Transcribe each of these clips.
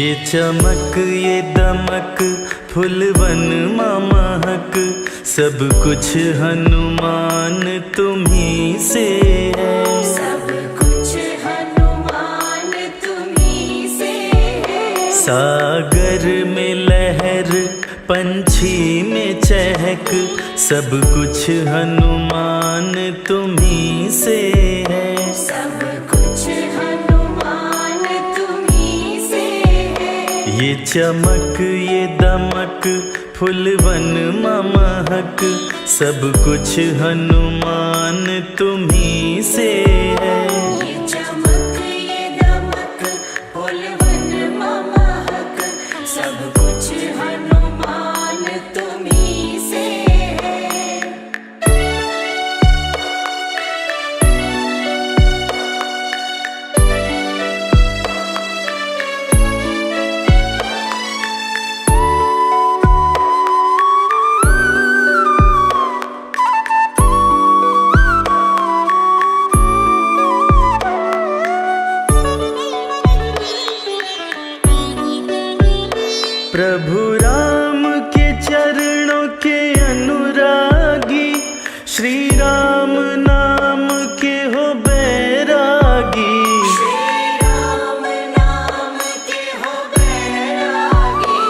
ये चमक ये दमक फुलवन महक, सब कुछ हनुमान तुम्ही से है। सब कुछ हनुमान तुम्ही से है। सागर में लहर पंछी में चहक, सब कुछ हनुमान तुम्ही से है। सब कुछ हनुमान तुम्ही से है। ये चमक ये दमक फुलवन महक, सब कुछ हनुमान तुम्ही से है। ये चमक ये दमक फुलवन महक, सब कुछ हनुमान तुम्ही से है। प्रभु राम के चरणों के अनुरागी, श्री राम नाम के हो बैरागी। श्री राम नाम के हो बैरागी।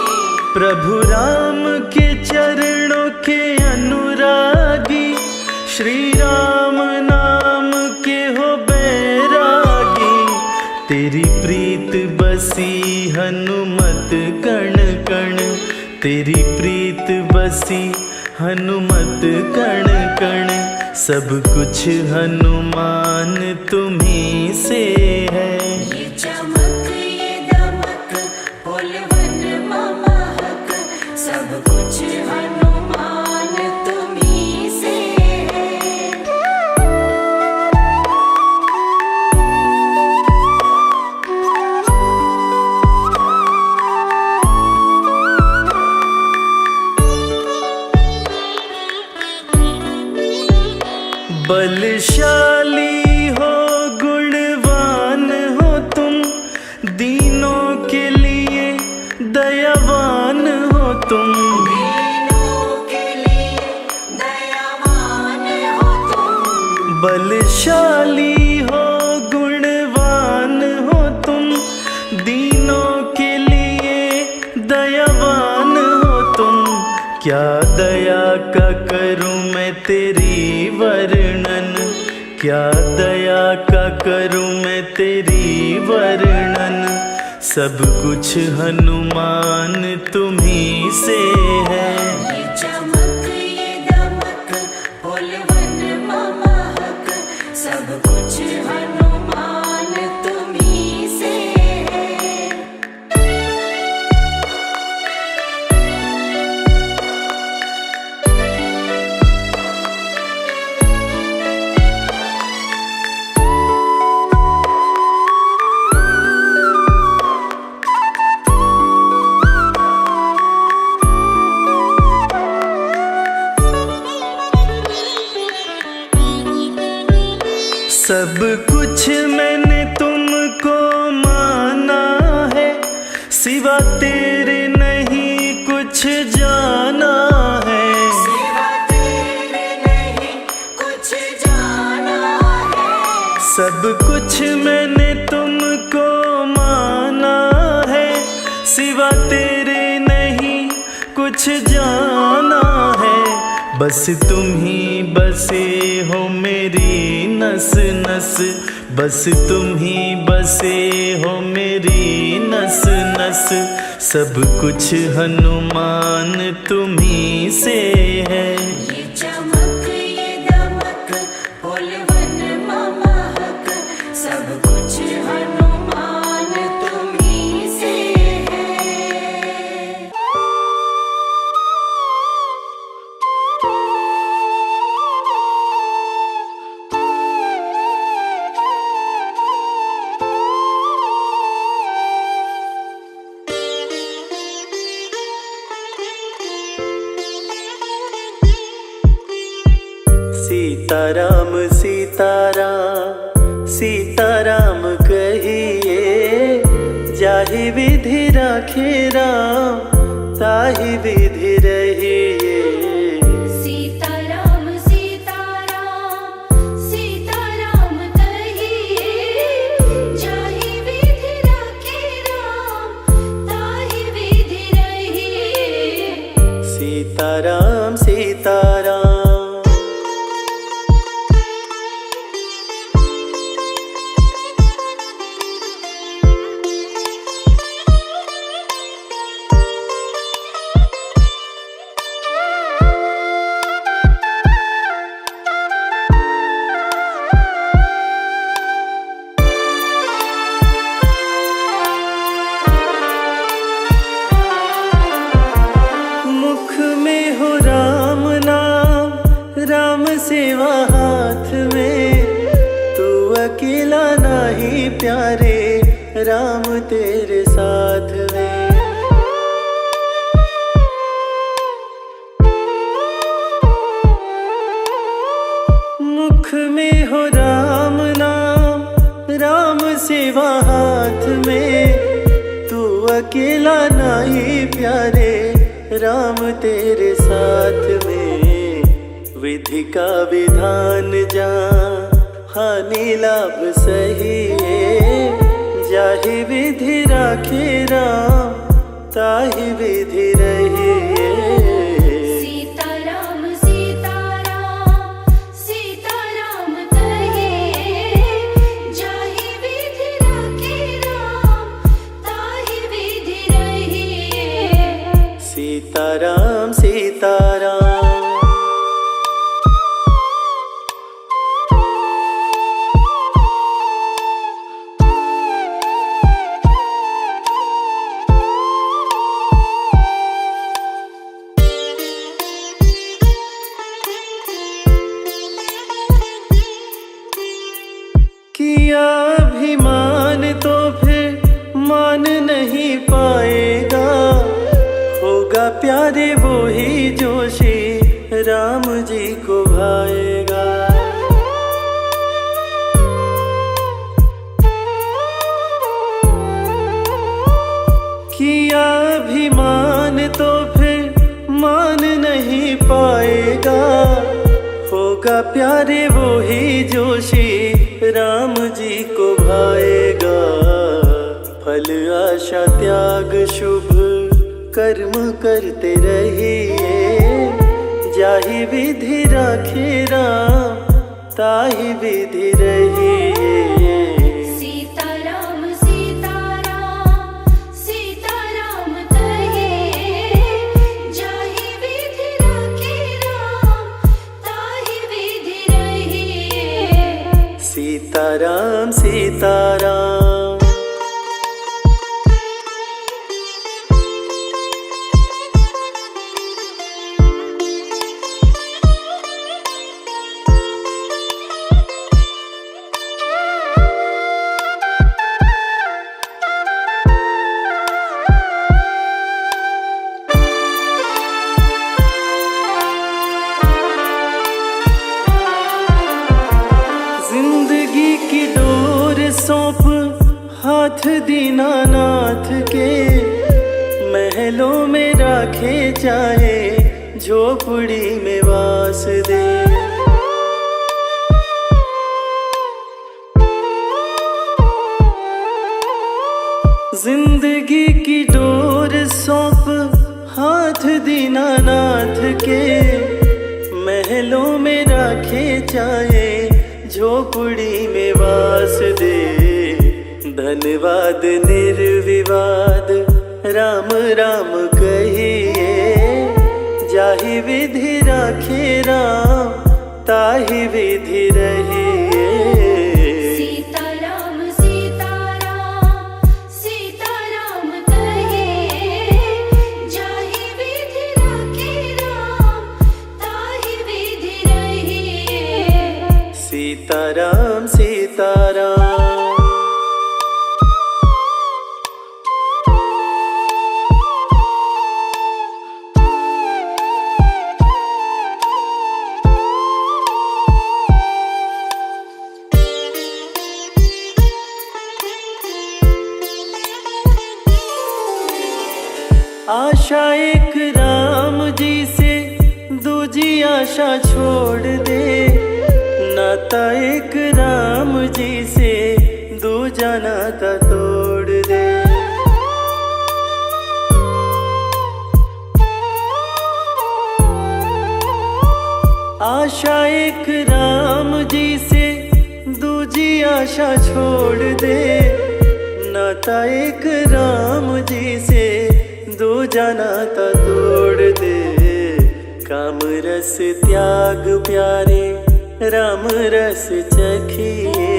प्रभु राम के चरणों के अनुरागी, श्री राम नाम के हो बैरागी। तेरी प्रीत बसी हनुमत कण कण, तेरी प्रीत बसी हनुमत कण कण, सब कुछ हनुमान तुम्ही से है। ये चमक ये दमक फुलवन महक, सब कुछ हनुमान तुम्ही से है। बलशाली हो गुणवान हो तुम, दीनों के लिए दयावान हो तुम। दीनों के लिए दयावान हो तुम। बलशाली हो गुणवान हो तुम, दीनों के लिए दयावान हो तुम। क्या दया का करूं मैं तेरी वर्णन, क्या दया का करूं मैं तेरी वर्णन, सब कुछ हनुमान तुम्ही से है। ये चमक ये दमक फुलवन महक, सब कुछ हनुमान तुम्ही से है। सब कुछ मैंने तुमको माना है, सिवा तेरे नहीं कुछ जाना है। सिवा तेरे नहीं कुछ जाना है। सब कुछ मैंने तुमको माना है, सिवा तेरे नहीं कुछ जाना है। बस तुम ही बसे हो मेरी नस नस, बस तुम ही बसे हो मेरी नस नस, सब कुछ हनुमान तुम्ही से है। ये चमक ये दमक फुलवन महक, सब कुछ हनुमान तुम्ही से है। सीताराम सीताराम सीताराम कहिए, जाहि विधि राम ताहि विधि रहिए। सीताराम सीताराम सीताराम कहिए, जाहि विधि रखे राम ताहि विधि रहिए। सीताराम सीताराम। मुख में हो राम नाम, राम सेवा हाथ में, तू अकेला नहीं प्यारे, राम तेरे साथ में। मुख में हो राम नाम, राम सेवा हाथ में, तू अकेला नहीं प्यारे, राम तेरे साथ में। विधि का विधान जा हानि लाभ सही है, जाहि विधि राखे राम ताहि विधि रहिए। सीताराम सीताराम सीताराम कहिए, जाहि विधि रखे राम ताहि विधि रहिए। सीताराम सीताराम। किया अभिमान तो फिर मान नहीं पाएगा, होगा प्यारे वो ही जो श्री राम जी को भाएगा। किया अभिमान तो फिर मान नहीं पाएगा, होगा प्यारे वो ही जो श्री राम जी को भाएगा। फल आशा त्याग शुभ कर्म करते रहिए, जाहि विधि राखे राम ताहि विधि रहिए। सीताराम सीताराम सीताराम कहिए, जाहि विधि रखे राम ताहि विधि रहिए। सीताराम सीताराम। जिंदगी की डोर सौंप हाथ दीनानाथ के, महलों में राखे चाहे झोपड़ी में वास दे। जिंदगी की डोर सौंप हाथ दीनानाथ के, महलों में राखे चाहे झोपड़ी में वास दे। धन्यवाद निर्विवाद राम राम कहिए, जाहि विधि राखे राम ताहि विधि रहिए। सीताराम सीताराम सीताराम कहिए, जाहि विधि रखे राम ताहि विधि रहिए। सीताराम सीताराम। आशा छोड़ दे, नाता एक राम जी से दूजा नाता तोड़ दे। आशा एक राम जी से दूजी आशा छोड़ दे, नाता एक राम जी से दूजा नाता तोड़ दे। काम रस त्याग प्यारे राम रस चखिए,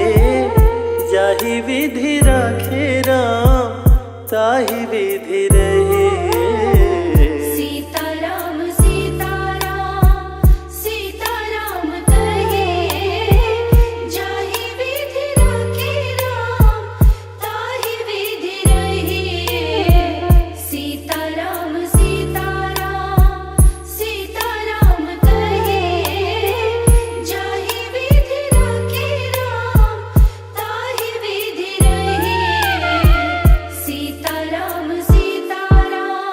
जाहि विधि राखे राम ताहि विधि रहे। सीताराम सीताराम सीताराम कहे, जाहि विधि राखे राम ताहि विधि रहे। सीताराम सीताराम सीताराम कहे, जाहि विधि राखे राम ताहि विधि रहे। सीताराम सीताराम।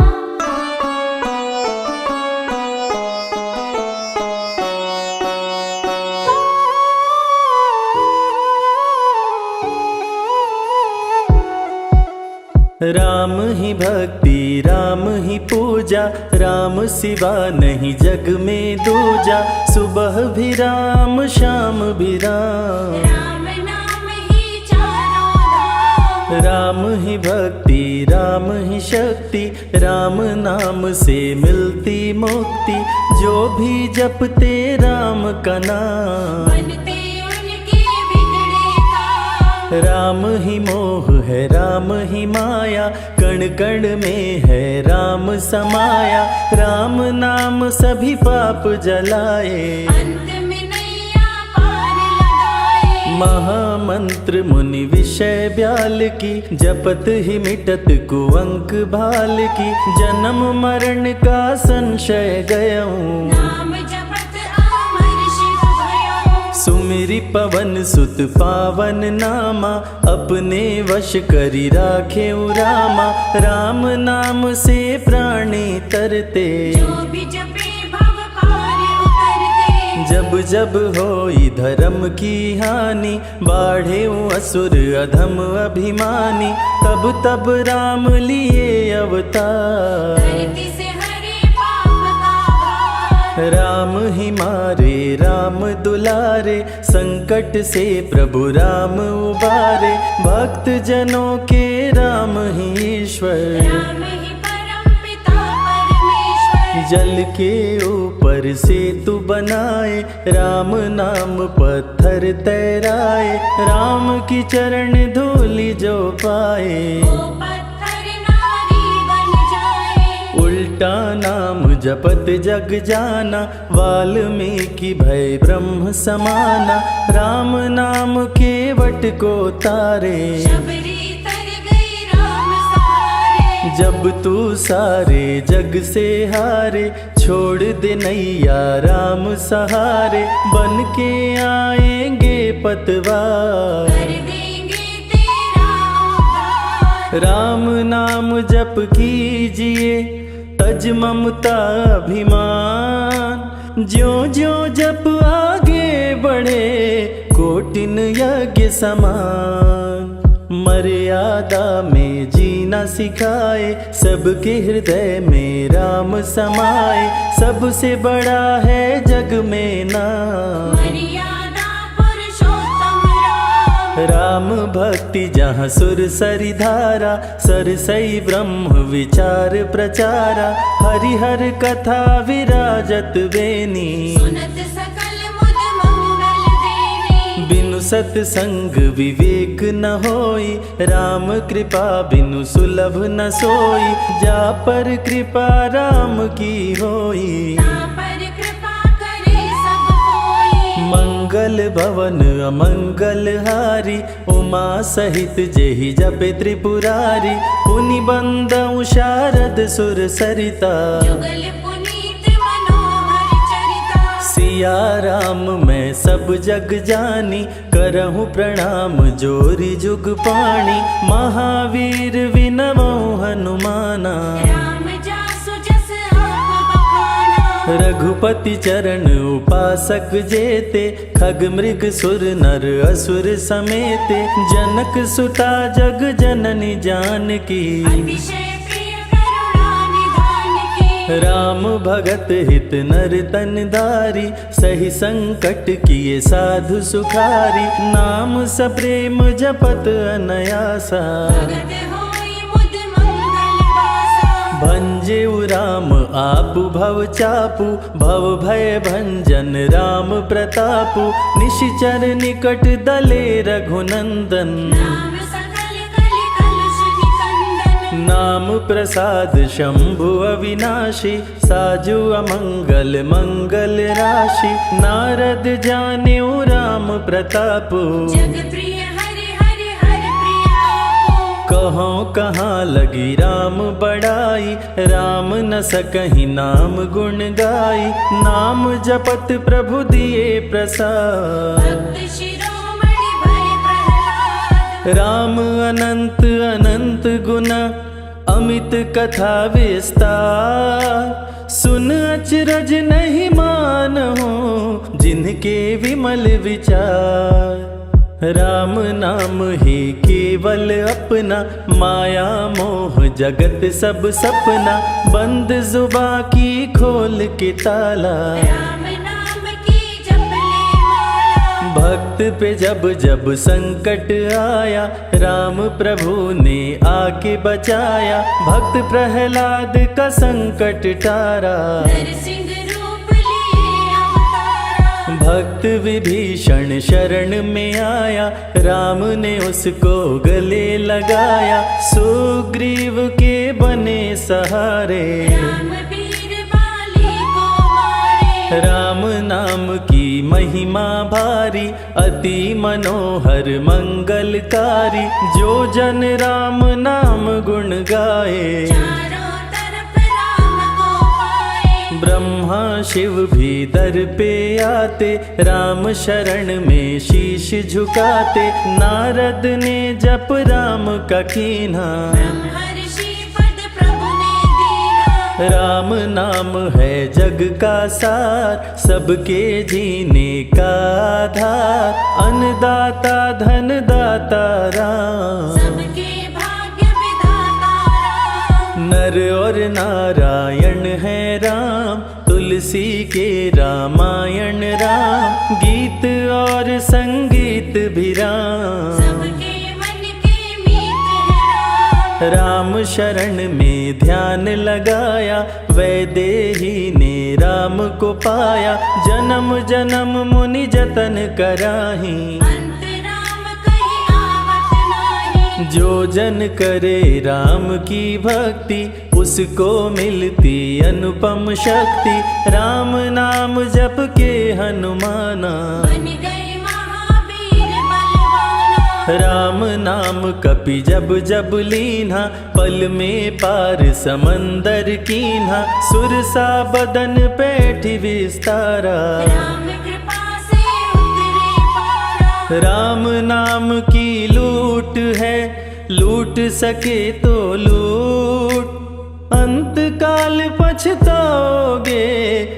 राम ही भक्ति राम ही पूजा, राम सिवा नहीं जग में दूजा। सुबह भी राम शाम भी राम, राम नाम ही चारों धाम। राम ही भक्ति राम ही शक्ति, राम नाम से मिलती मुक्ति। जो भी जपते राम का नाम, बनते उनके बिगड़े काम। राम ही मोह है राम ही माया, कण कण में है राम समाया। राम नाम सभी पाप जलाए, अंत में नैया पार लगाए। महामंत्र मुनि विषय ब्याल की, जपत ही मिटत कुअंक भाल की। जन्म मरण का संशय गयऊं, नाम जपत अमर शिव भयऊं। सुमिरि पवन सुत पावन नामा, अपने वश करी राखे रामा। राम नाम से प्राणी तरते, जो भी जपे भव पार उतरते। जब जब होई धर्म की हानि, बाढ़े असुर अधम अभिमानी। तब तब राम लिए अवतार, धरती से हरे पाप का भार। राम ही मारे राम दुलारे, संकट से प्रभु राम उबारे। भक्त जनों के राम ही ईश्वर, राम ही परम पिता परमेश्वर। जल के ऊपर सेतु बनाए, राम नाम पत्थर तैराए। राम की चरण धूलि जो पाए, वो पत्थर नारी बन जाए। उल्टा नाम जपत जग जाना, वाल्मीकि भय ब्रह्म समाना। राम नाम के वट को तारे, शबरी तर गई राम सहारे। जब तू सारे जग से हारे, छोड़ दे नैया राम सहारे। बन के आएंगे पतवार, कर देंगे तेरा उद्धार। राम नाम जप कीजिए, तज ममता अभिमान। ज्यों ज्यों जप आगे बढ़े, कोटिन यज्ञ समान। मर्यादा में जीना सिखाए, सबके हृदय में राम समाए। सबसे बड़ा है जग में नाम, मर्यादा पुरुषोत्तम राम। राम भक्ति जहाँ सुर सरि धारा, सरसई ब्रह्म विचार प्रचारा। हरिहर कथा विराजत बेनी, सुनत सकल मुद मंगल देनी। बिनु सत्संग विवेक न होई, राम कृपा बिनु सुलभ न सोई। जा पर कृपा राम की होई, ना पर कृपा करे सब कोई। मंगल भवन अमंगल हारी, उमा सहित जेहि जपे त्रिपुरारी। पुनि बंदउ शारद सुर सरिता, जुगल पुनीत मनोहर चरिता। सिया राम मैं सब जग जानी, करहूँ प्रणाम जोरी जुग पाणी। महावीर विनवौ हनुमाना, राम जासु जस आप बखाना। रघुपति चरण उपासक जेते, खग मृग सुर नर असुर समेते। जनक सुता जग जननी जानकी, अतिशय प्रिय करुणा निधान की। राम भगत हित नर तन धारी, सही संकट किए साधु सुखारी। नाम सप्रेम जपत अनयासा, भगत होई मुद मंगल वासा। भंजेउ राम आपु भव चापु, भव भय भंजन राम प्रतापु। निशिचर निकट दले रघुनंदन, नाम सकल कलि कलुष निकंदन। नाम प्रसाद शंभु अविनाशी, साजु अमंगल मंगल राशि। नारद जानेउ राम प्रतापु, जग प्रिय हरि हरि हर प्रिय आपो। कहाँ कहाँ लगी राम बड़ाई, राम न सकहि नाम गुण गाई। नाम जपत प्रभु दिए प्रसाद, भक्त शिरोमणि भय प्रहलाद। राम अनंत अनंत गुना, अमित कथा विस्तार। सुन अचरज नहीं मानहु, जिनके विमल विचार। राम नाम ही केवल अपना, माया मोह जगत सब सपना। बंद जुबा की खोल के ताला, राम नाम की जपले माला। भक्त पे जब जब संकट आया, राम प्रभु ने आके बचाया। भक्त प्रहलाद का संकट टारा, नरसिंह रूप लिए अवतारा। भक्त विभीषण शरण में आया, राम ने उसको गले लगाया। सुग्रीव के बने सहारे, राम वीर बाली को मारे। राम नाम की महिमा भारी, अति मनोहर मंगलकारी। जो जन राम नाम गुण गाए, चारों तरफ राम को पाए। ब्रह्मा शिव भी दर पे आते, राम शरण में शीश झुकाते। नारद ने जप राम का कीन्हा, ब्रह्मर्षि पद प्रभु ने दीना। राम नाम है जग का सार, सबके जीने का आधार। अन्नदाता धनदाता राम, सबके भाग्य विधाता राम। नर और नारायण है राम, तुलसी के रामायण राम। गीत और संगीत भी राम, सबके मन के मीत है राम। राम शरण में ध्यान लगाया, वैदेही ने राम को पाया। जन्म जन्म मुनि जतन कराही, अंत राम कहीं आवत नाही। जो जन करे राम की भक्ति, उसको मिलती अनुपम शक्ति। राम नाम जप के हनुमाना, बन गए महावीर बलवाना। राम नाम कपि जब जब लीन्हा, पल में पार समंदर कीन्हा। सुरसा बदन पैठी विस्तारा, राम कृपा से उतरे पारा। राम नाम की लूट है, लूट सके तो लूट। अंत काल पछताओगे,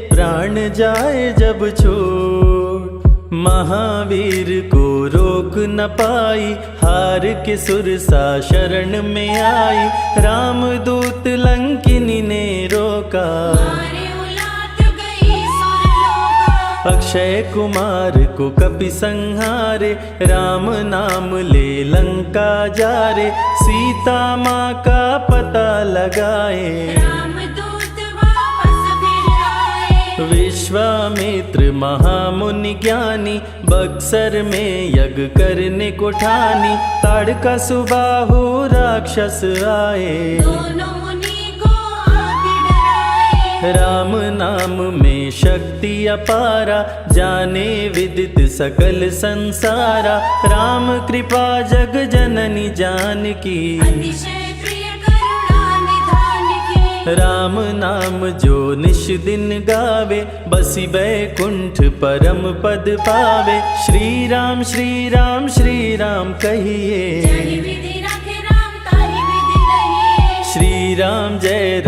प्राण जाए जब छूट। महावीर को रोक न पाई, हार के सुरसा शरण में आई। रामदूत लंकिनी ने रोका, मारे उलाट गई सुरलोका। अक्षय कुमार को कपि संहारे। राम नाम ले लंका जारे, सीता माँ का पता लगाए। रामदूत वापस फिर आए। विश्वामित्र महामुनि ज्ञानी, बक्सर में यज्ञ करने को ठानी। ताड़का सुबाहु राक्षस आए, दोनों मुनि को आगे डराए। राम नाम में शक्ति अपारा, जाने विदित सकल संसारा। राम कृपा जग जननी जानकी, अतिशय प्रिय करुणा निधान की। राम नाम जो निश दिन गावे, बसी बैकुंठ परम पद पावे। श्री राम श्री राम श्री राम कहिए, जय विधि रखे राम ताहि विधि रहिए। श्री राम जय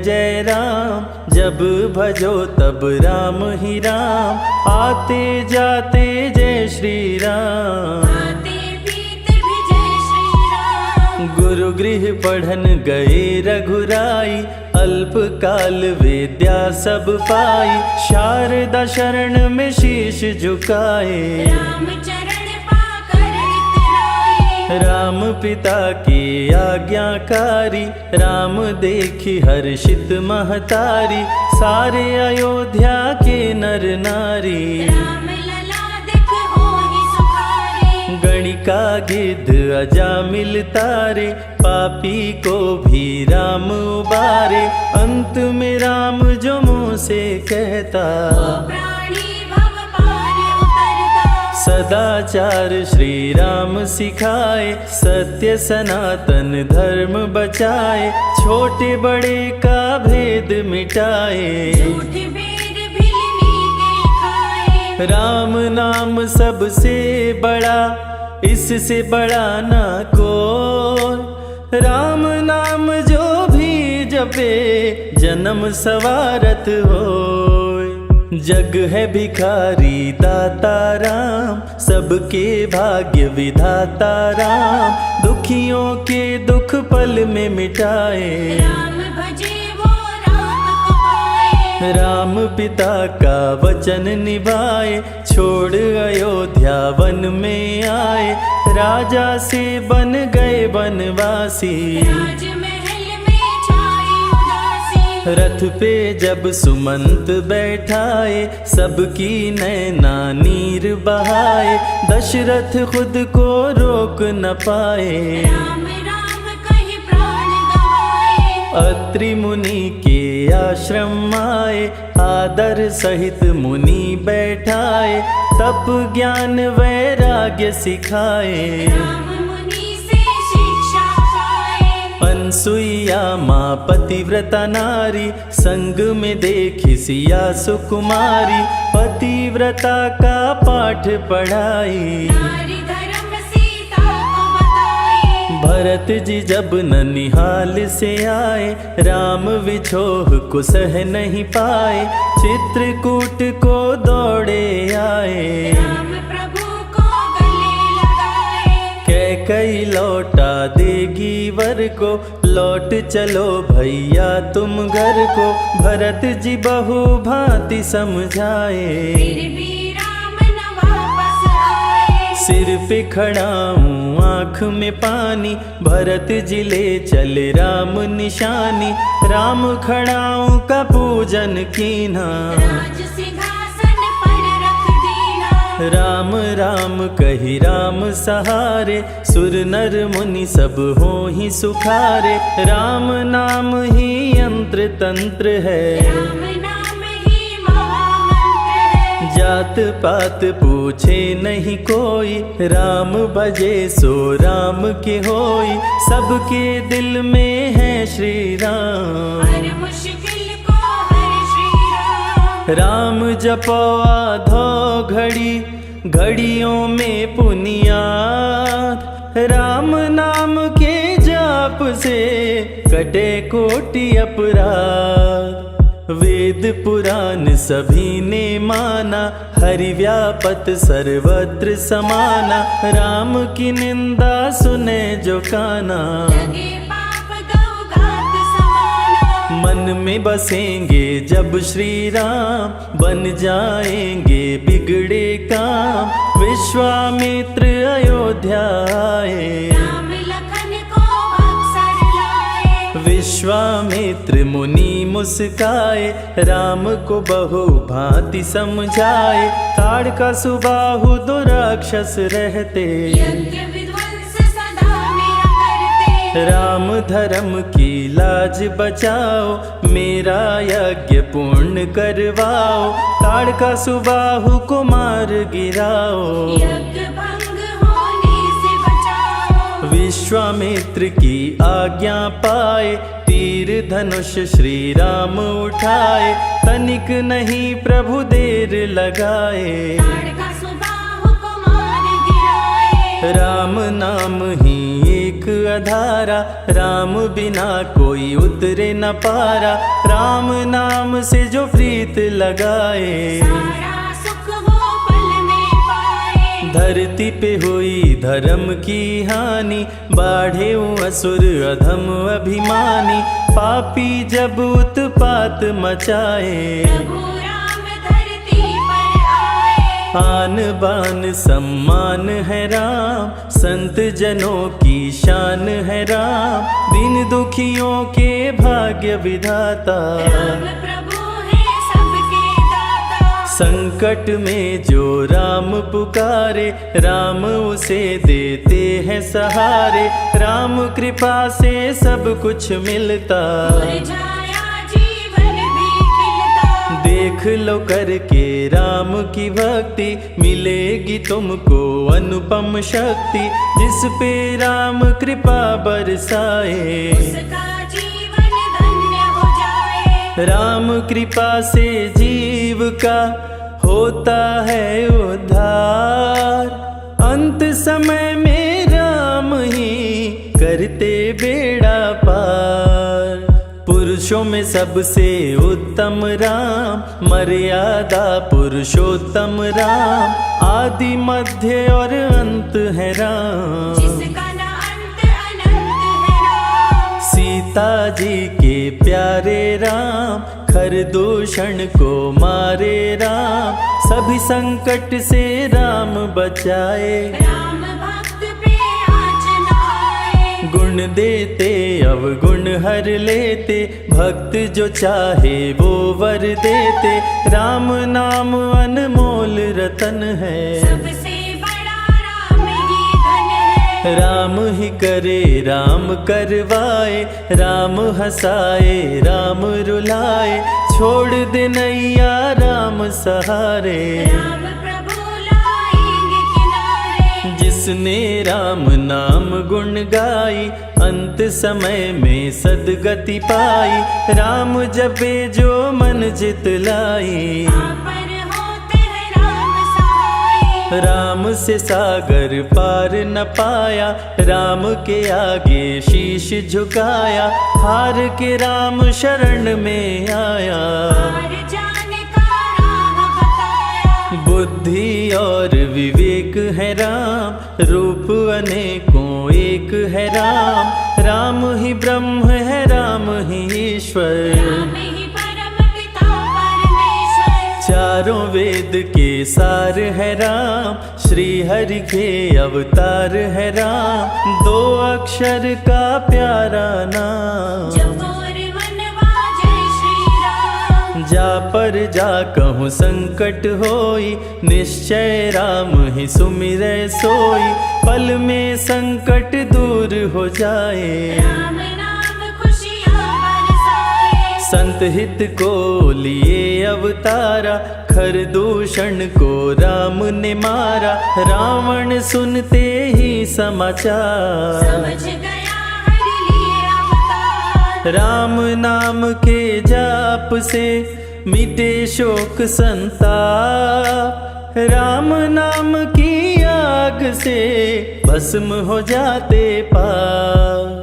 जय राम, जब भजो तब राम ही राम, आते जाते जय श्री राम। आते पीते भी जय श्री राम। गुरु गृह पढ़न गए रघुराई, अल्पकाल विद्या सब पाई, शारदा शरण में शीश झुकाए। राम चरण पाकर इतराए। राम पिता की आज्ञाकारी, राम देखी हर्षित महतारी, सारे अयोध्या के नर नारी। राम लला दिख होहि सुखारे। गणिका गिद्ध अजामिल तारे, पापी को भी राम उबारे। अंत में राम जो मुँह से कहता, प्राणी भव पार उतरता। सदाचार श्री राम सिखाए, सत्य सनातन धर्म बचाए, छोटे बड़े का भेद मिटाए। झूठ भेद भिलनी के खाए। राम नाम सबसे बड़ा, इससे बड़ा ना कोई। राम नाम जो भी जपे, जन्म सवारत होय। जग है भिखारी दाता राम, सबके भाग्य विधाता राम, दुखियों के दुख पल में मिटाए। राम भजे वो राम को पाए। राम पिता का वचन निभाए, छोड़ अयोध्या वन में आए, राजा से बन गए बनवासी। राजमहल में छाई उदासी। रथ पे जब सुमंत बैठाए, सबकी नैना नीर बहाए, दशरथ खुद को रोक न पाए। राम राम कहि प्राण गवाए। अत्रि मुनि के आश्रम आए, आदर सहित मुनि बैठाए, तप ज्ञान वैराग्य सिखाए। राम मुनि से शिक्षा पाए। अनसुईया माँ पतिव्रता नारी, संग में देखी सिया सुकुमारी, पतिव्रता का पाठ पढ़ाई। नारी धर्म सीता को बताए। भरत जी जब ननिहाल से आए, राम विछोह को सह नहीं पाए, चित्रकूट को दौड़े आए। राम प्रभु को गले लगाए। कैकई लौटा देगी वर को, लौट चलो भैया तुम घर को, भरत जी बहु भांति समझाए। फिर भी राम न वापस आए। सिर पे खड़ा हूँ आँख में पानी, भरत जी ले चले राम निशानी, राम खड़ाऊं का पूजन कीना। राज सिंहासन पर रख दीना। राम राम कही राम सहारे, सुर नर मुनि सब हो ही सुखारे। राम नाम ही यंत्र तंत्र है, राम नाम ही महामंत्र है। जात पात पूछे नहीं कोई, राम भजे सो राम के होई, सबके दिल में है श्री राम। हर मुश्किल को हर श्री राम। राम जपो आधो घड़ी, घड़ियों में पुनियाद, राम नाम के जाप से कटे कोटि अपराध। वेद पुराण सभी ने माना, हरि व्यापत सर्वत्र समाना, राम की निंदा सुने जो काना। लगे पाप गौ घात समाना। मन में बसेंगे जब श्री राम, बन जाएंगे बिगड़े काम, विश्वामित्र अयोध्या आए। राम लखन को अक्सर लाए। विश्वामित्र मुनि मुस्काए, राम को बहु भांति समझाए, ताड़का सुबाहु दो राक्षस रहते, यज्ञ विध्वंस सदा मेरा करते। राम धर्म की लाज बचाओ, मेरा यज्ञ पूर्ण करवाओ, ताड़का सुबाहु को मार गिराओ। यज्ञ भंग होने से बचाओ। विश्वामित्र की आज्ञा पाए, तीर धनुष श्री राम उठाए, तनिक नहीं प्रभु देर लगाए। ताड़का सुबाहु को मार गिराए। राम नाम ही एक एक अधारा, राम बिना कोई उतरे न पारा। राम नाम से जो प्रीत लगाए, सारा सुख वो पल में पाए। धरती पे हुई धर्म की हानि, बाढ़े असुर अधम अभिमानी। पापी जब उत्पात मचाए, प्रभु राम धरती पर आए। आन बान सम्मान है राम, संत जनों की शान है राम। दीन दुखियों के भाग्य विधाता, राम प्रभु है सबके दाता। संकट में जो राम पुकारे, राम उसे देते हैं सहारे। राम कृपा से सब कुछ मिलता, मुरझाया जीवन भी खिलता। देख लो करके राम की भक्ति, मिलेगी तुमको अनुपम शक्ति। जिस पे राम कृपा बरसाए, उसका जीवन धन्य हो जाए। राम कृपा से जीव का होता है उद्धार। अंत समय में राम ही करते बेड़ा पार। पुरुषों में सबसे उत्तम राम, मर्यादा पुरुषोत्तम राम। आदि मध्य और अंत है राम, जिसका न अंत अनंत है राम। सीता जी के प्यारे राम, खरदूषण को मारे राम। सभी संकट से राम बचाए, राम भक्त पे आँच न आए। गुण देते अवगुण हर लेते। भक्त जो चाहे वो वर देते। राम नाम अनमोल रतन है, सबसे बड़ा राम ही धन है। राम ही करे राम करवाए। राम हंसाए राम रुलाए, छोड़ दे नैया राम सहारे। राम प्रभु लाएंगे किनारे। जिसने राम नाम गुण गाई, अंत समय में सदगति पाई। राम जपे जो मन जित लाई, आप पर होते हैं राम सहाय। राम से सागर पार न पाया। राम के आगे शीश झुकाया, हार के राम शरण में आया। हार जाने का राह बताया। बुद्धि और विवेक है राम, रूप अनेकों एक है राम। राम ही ब्रह्म है, राम ही ईश्वर। राम ही परम पिता परमेश्वर। चारों वेद के सार है राम, श्री हरि के अवतार है राम। दो अक्षर का प्यारा नाम, जपोर मनवा जय श्री राम। जा पर जा कहूँ संकट होई, निश्चय राम ही सुमिरै सोई। पल में संकट दूर हो जाए, राम नाम खुशियाँ बरसाए। संत हित को लिए अवतारा। खरदूषण को राम ने मारा, रावण सुनते ही समाचार। समझ गया हर लिए अवतार। राम नाम के जाप से मिटे शोक संताप। राम नाम की आग से भस्म हो जाते पाप।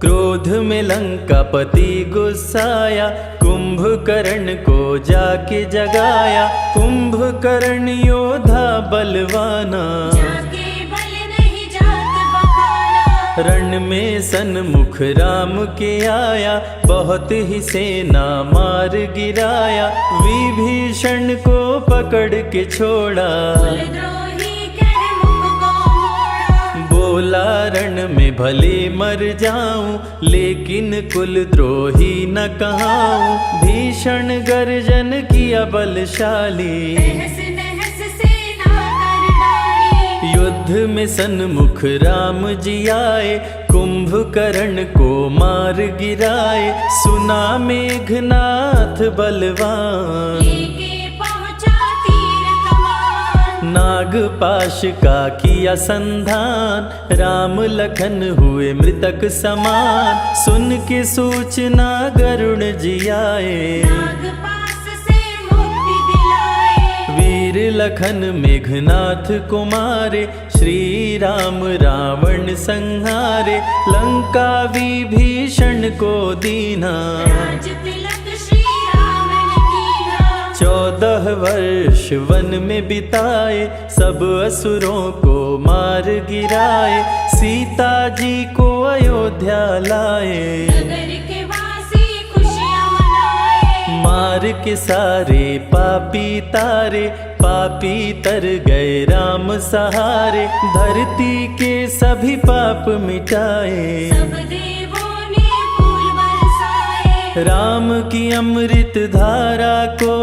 क्रोध में लंकापति गुस्साया, कुंभकर्ण को जाके जगाया। कुंभकर्ण योद्धा बलवाना, जाके बल नहीं जात बखाना। रण में सन्मुख राम के आया, बहुत ही सेना मार गिराया। विभीषण को पकड़ के छोड़ा, कुलद्रोही कह मुख को मोड़ा। बोला रण में भले मर जाऊं, लेकिन कुलद्रोही न कहाऊं। भीषण गर्जन किया बलशाली, तहस नहस सेना कर डाली। युद्ध में सन्मुख राम जी आए, कुंभकर्ण को मार गिराए। सुना मेघनाथ बलवान, लेके पहुंचा तीर कमान। नागपाश का किया संधान। राम लखन हुए मृतक समान, सुन के सूचना गरुण जी आए। नागपाश से मुक्ति दिलाए। वीर लखन मेघनाथ कुमारे, श्री राम रावण संहारे, लंका विभीषण को दीना। राज तिलक श्री रावण कीना। 14 वर्ष वन में बिताए, सब असुरों को मार गिराए, सीता जी को अयोध्या लाए। नगर के वासी खुशियां मनाए। मार के सारे पापी तारे, पापी तर गए राम सहारे, धरती के सभी पाप मिटाए। सब देवों ने फूल बरसाए। राम की अमृत धारा को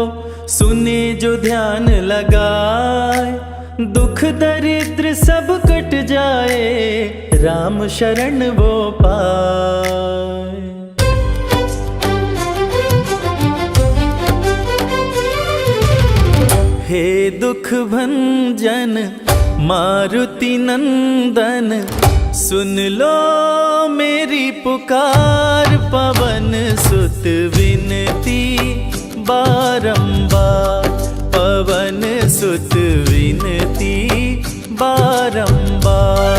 सुने जो ध्यान लगाए, दुख दरिद्र सब कट जाए, राम शरण वो पाए। हे दुख भंजन मारुति नंदन, सुन लो मेरी पुकार, पवन सुत विनती बारंबार, पवन सुत विनती बारंबार।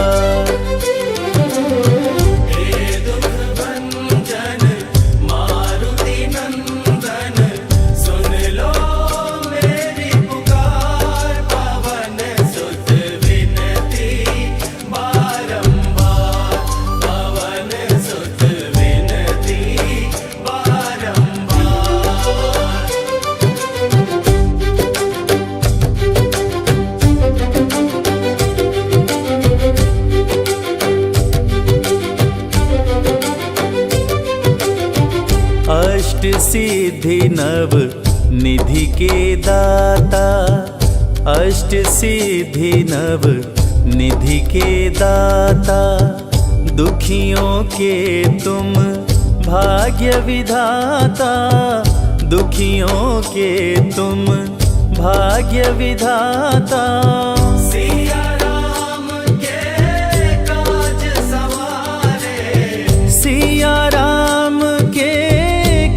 अष्ट सिद्धि नव निधि के दाता, अष्ट सिद्धि नव निधि के दाता, दुखियों के तुम भाग्य विधाता, दुखियों के तुम भाग्य विधाता। सिया राम के काज सवारे, सिया राम के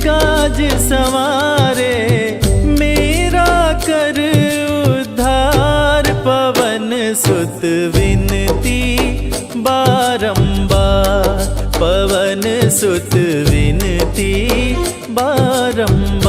काज सवारे, मेरा कर उद्धार, पवन सुत विनती बारंबार, पवन सुत विनती बारंबार।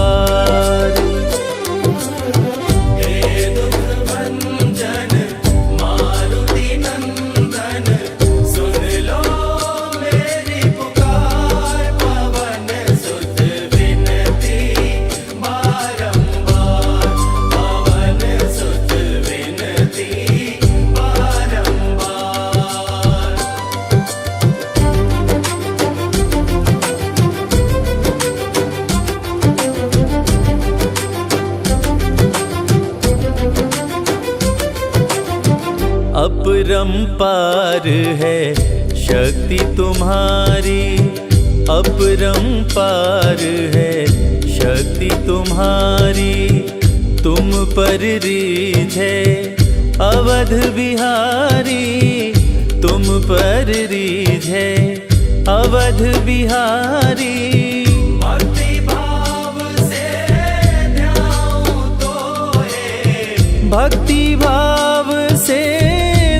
अपरंपार है शक्ति तुम्हारी, अपरंपार है शक्ति तुम्हारी, तुम पर रीझ है अवध बिहारी, तुम पर रीझ है अवध बिहारी। भक्ति भाव से ध्याऊं तो है, भक्ति भाव से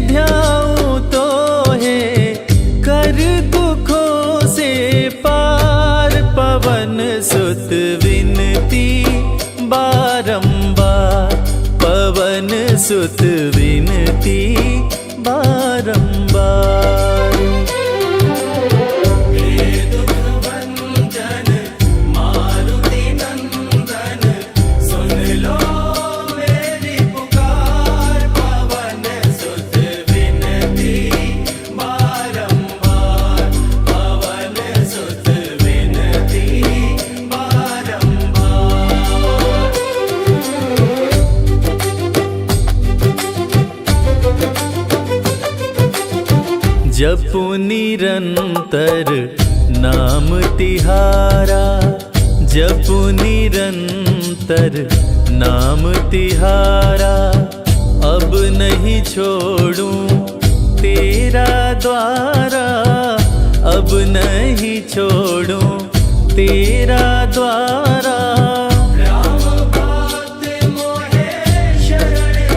ध्याऊं तो है, कर दुखों से पार, पवन सुत विनती बारंबार, पवन सुत विनती बारंबार। जपु निरंतर नाम तिहारा, जपु निरंतर नाम तिहारा, अब नहीं छोड़ूं तेरा द्वारा, अब नहीं छोड़ूं तेरा द्वारा। राम बात मोहे शरण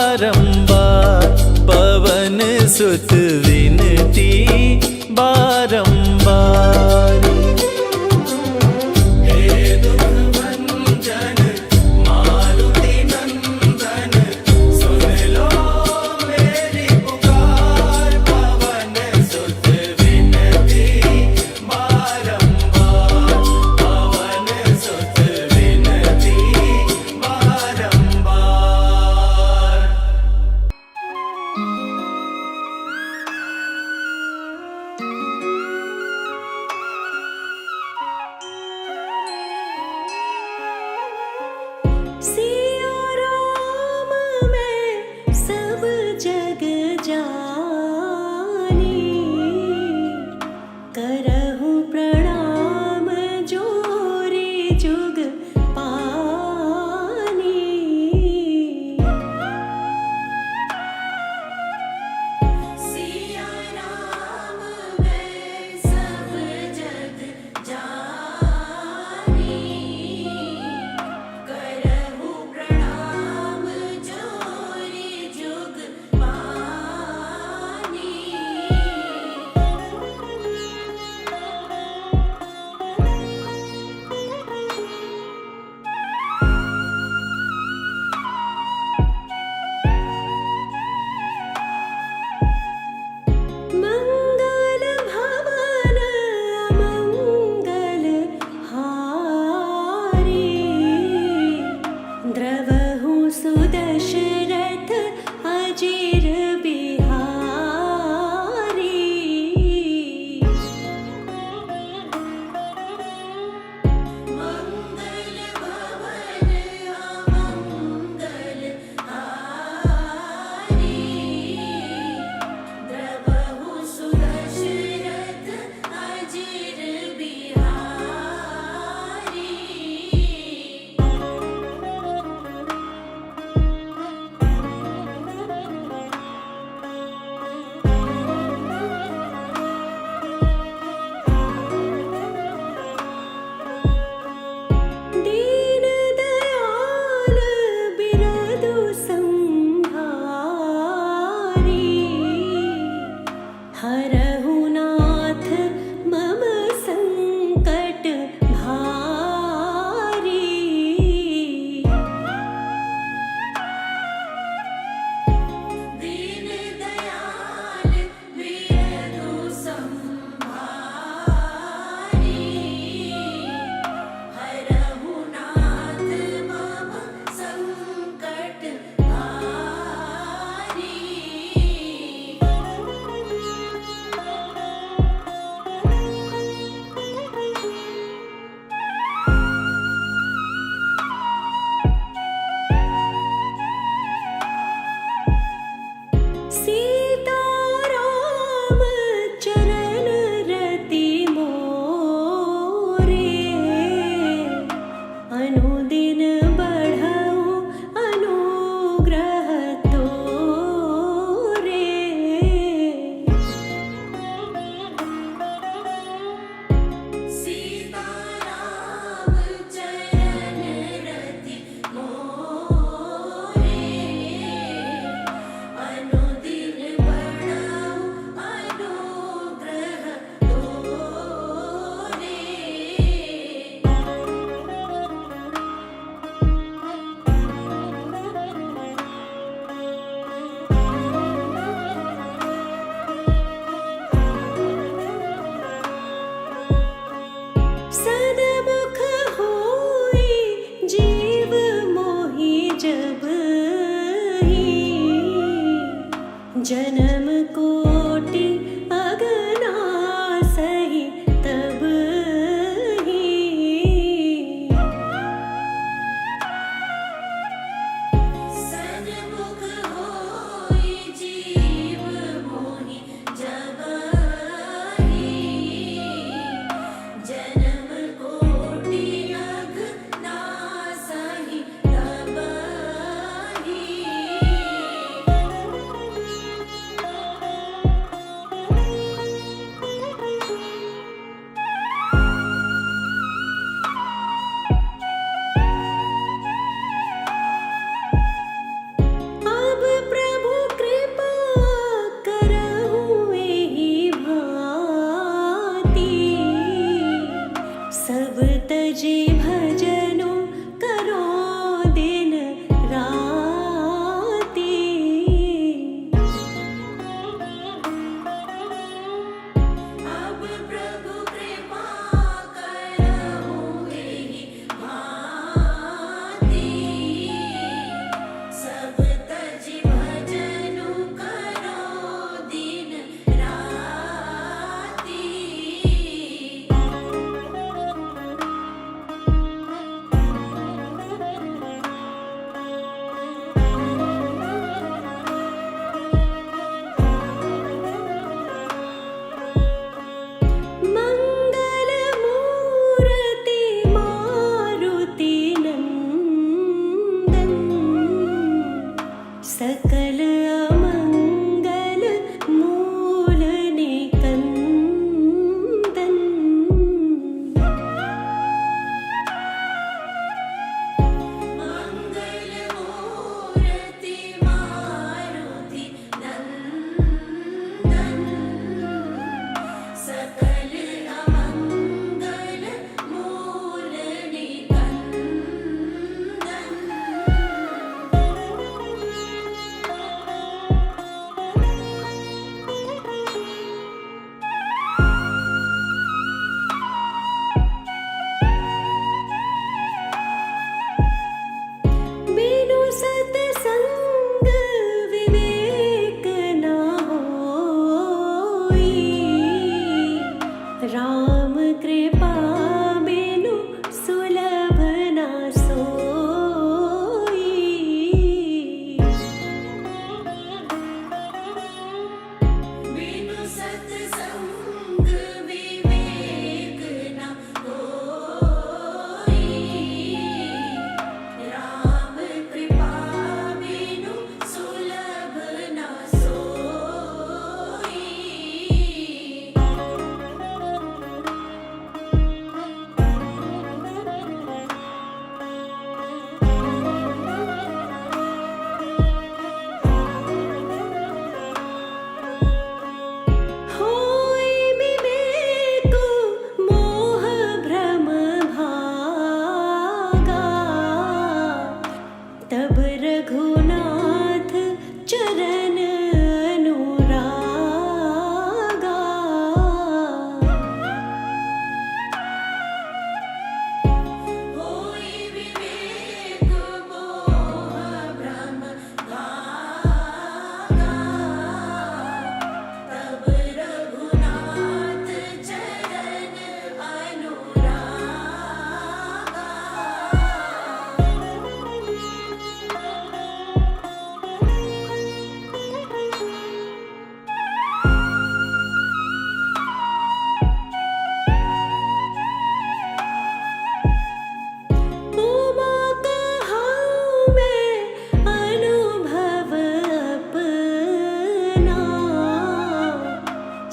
बारंबार पवन सुत विनती बारंबार। सकल अमंगल मूल निकंदन। मंगल मूर्ति मारुति नंदन, सकल अमंगल मूल निकंदन। बिनु सतसंग विवेक न होई, राम कृपा बिनु सुलभ न सोई। बिनु सत्संग विवेक न होई, राम कृपा बिनु सुलभ न सोई। होई विवेक मोह भ्रम भागा, तब रघुनाथ चरण अनुरागा। होई विवेक मोह भ्रम भागा, तब रघुनाथ चरण अनुरागा। उमा कहाऊँ मैं अनुभव अपना,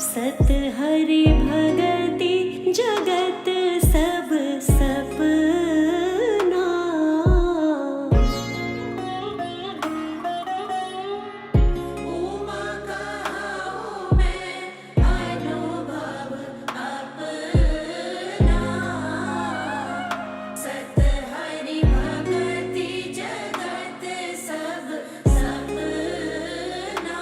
सत हरि भगति जगत सब सपना। उमा कहाऊँ मैं अनुभव अपना, सत हरि भगति जगत सब सपना।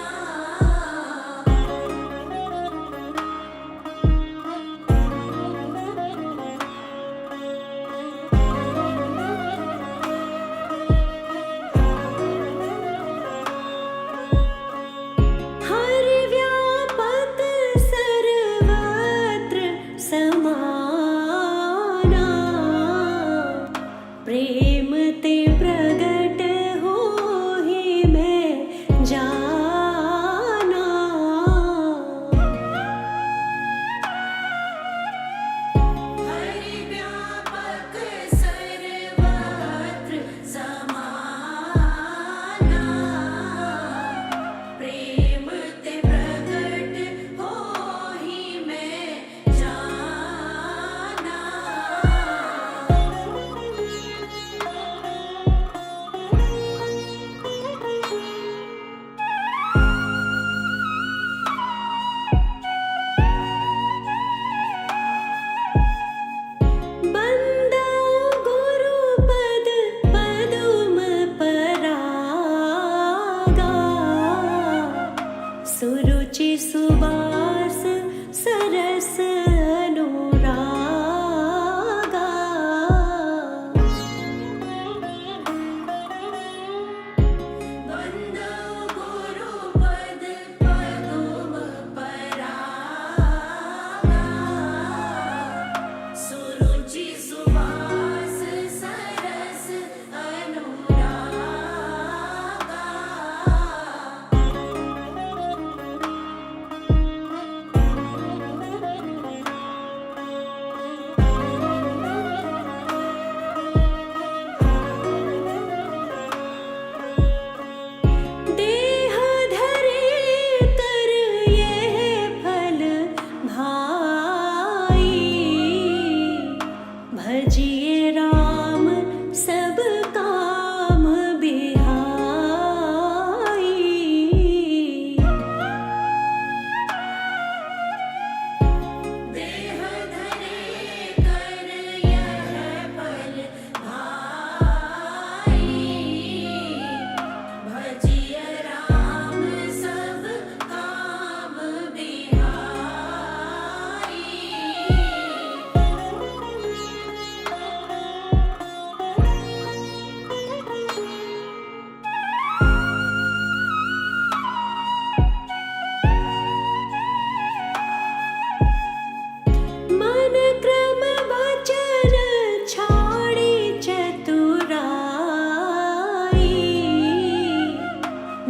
हरि व्यापक सर्वत्र समाना, प्रेम ते प्रगट होहि मैं जाना। हरि व्यापक सर्वत्र समाना, प्रेम ते प्रगट होहि मैं जाना। बंदा गुरुपद पदुम परागा, सुरुचि सुबास सरस अनुरागा। बंदो गुरुपद पदुम परागा, सुरुचि सुवास सरस अनुरागा।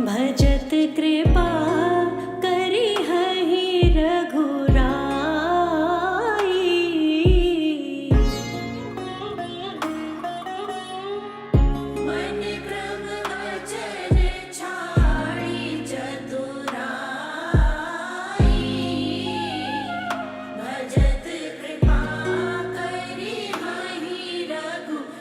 भजत कृपा करि हहि रघुराई। मन क्रम वचन छाड़ी चतुराई। भजत कृपा करि हहि रघुराई।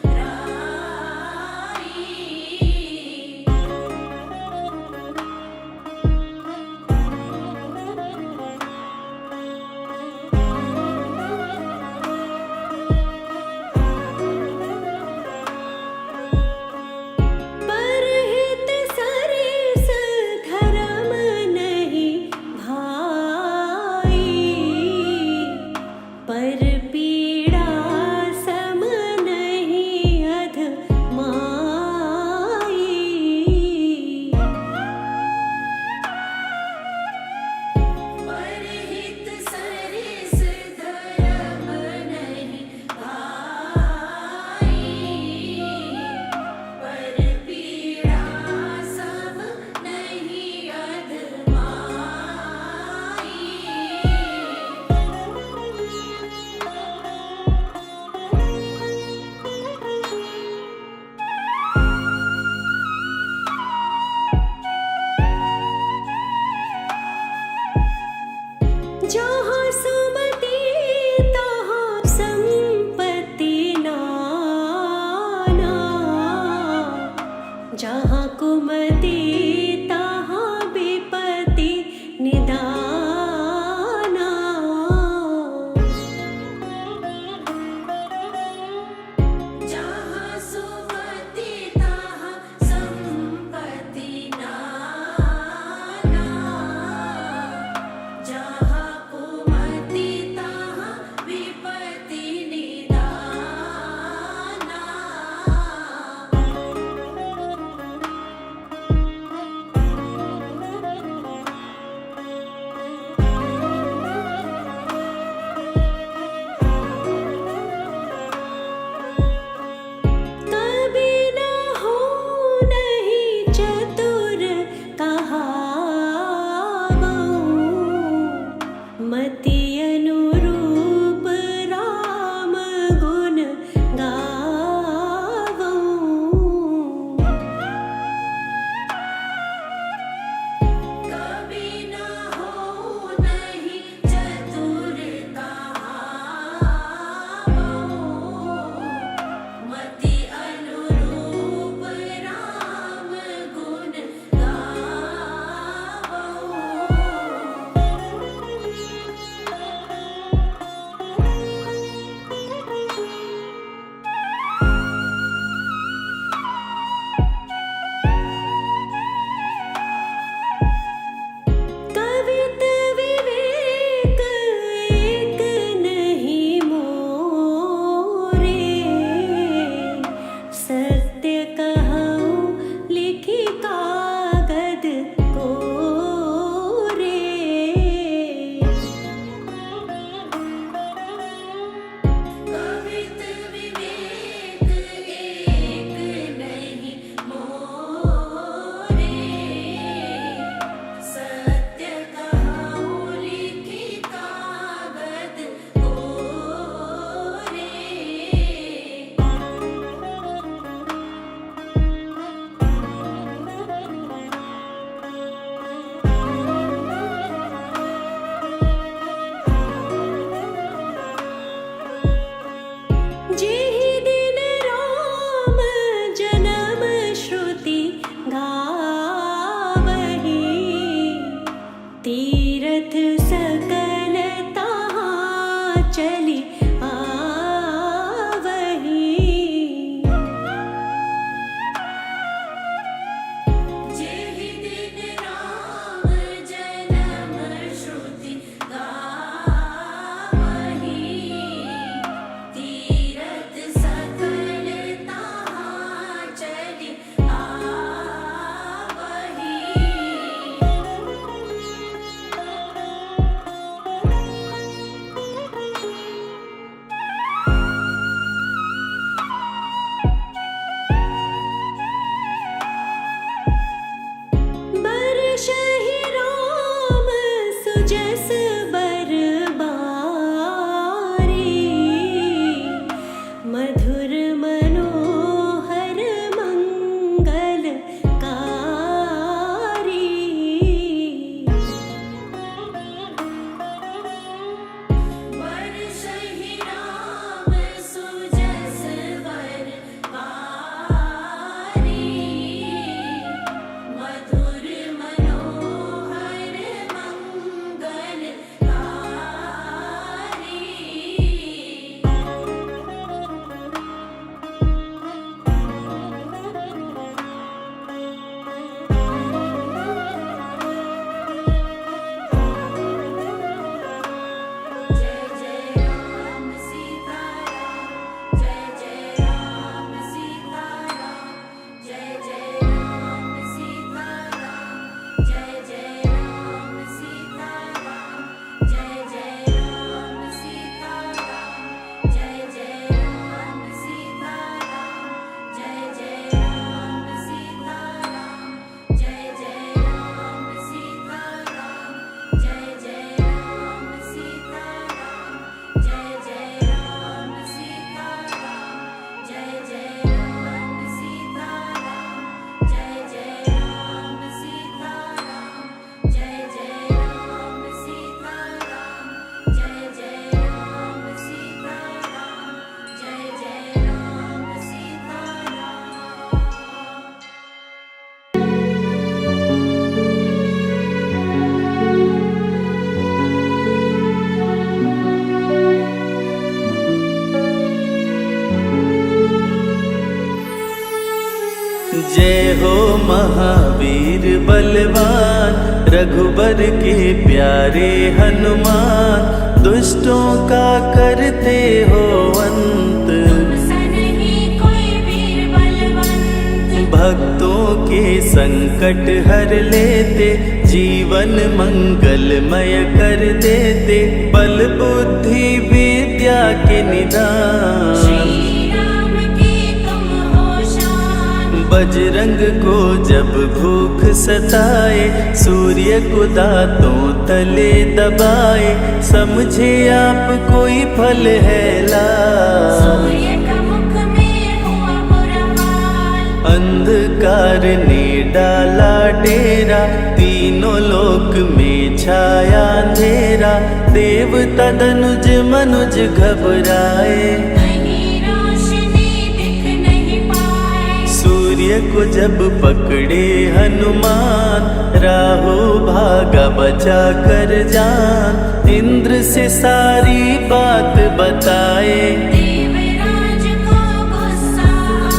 महावीर बलवान, रघुबर के प्यारे हनुमान, दुष्टों का करते हो अंत, तुमसा नहीं कोई वीर बलवंत। भक्तों के संकट हर लेते, जीवन मंगलमय कर देते, बल बुद्धि विद्या के निदान। श्री राम की तुम हो शान, बजरंग को जब भूख सताए, सूर्य को दांतों तले दबाए, समझे आप कोई फल है लाल। सूर्य का मुख में हुआ बुरा हाल, अंधकार ने डाला डेरा, तीनों लोक में छाया अंधेरा, देवता धनुज मनुज घबराए, कहीं रोशनी दिख नहीं पाए। सूर्य को जब पकड़े हनुमान, राहु भागा बचा कर जान, इंद्र से सारी बात बताए, देवराज को गुस्सा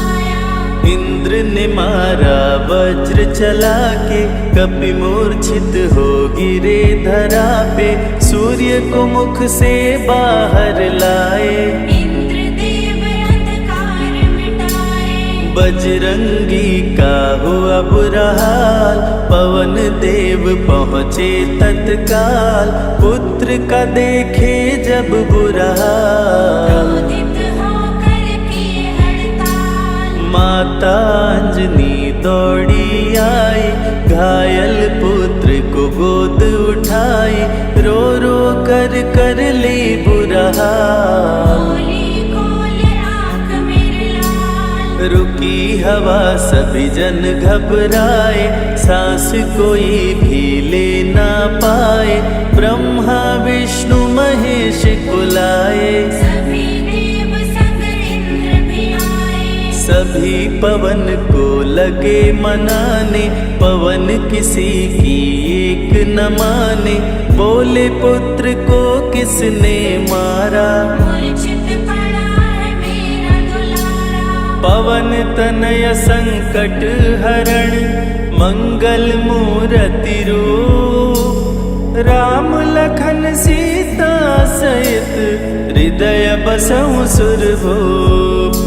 आया, इंद्र ने मारा वज्र चला के, कपि मूर्छित हो गिरे धरा पे, सूर्य को मुख से बाहर लाए, इंद्रदेव अंधकार मिटाए। बजरंगी का हुआ बुरा हाल, पवन देव पहुँचे तत्काल, पुत्र का देखे जब बुरा हाल, क्रोधित होकर किए हड़ताल, माता अंजनी दौड़ी आई, घायल पुत्र को गोद उठाई, रो रो कर ली बुरा हाल। बोली खोल आँख मेरे लाल, रुकी हवा सभी जन घबराए, सांस कोई भी ले ना पाए, ब्रह्मा विष्णु महेश कुलाए, सभी देव संग इंद्र भी आए। सभी पवन को लगे मनाने, पवन किसी की एक न माने, बोले पुत्र को किसने मारा, मूर्छित पड़ा है मेरा दुलारा। पवन तनय संकट हरण, मंगल मूरति रूप, राम लखन सीता सहित, हृदय बसहु सुरभूप।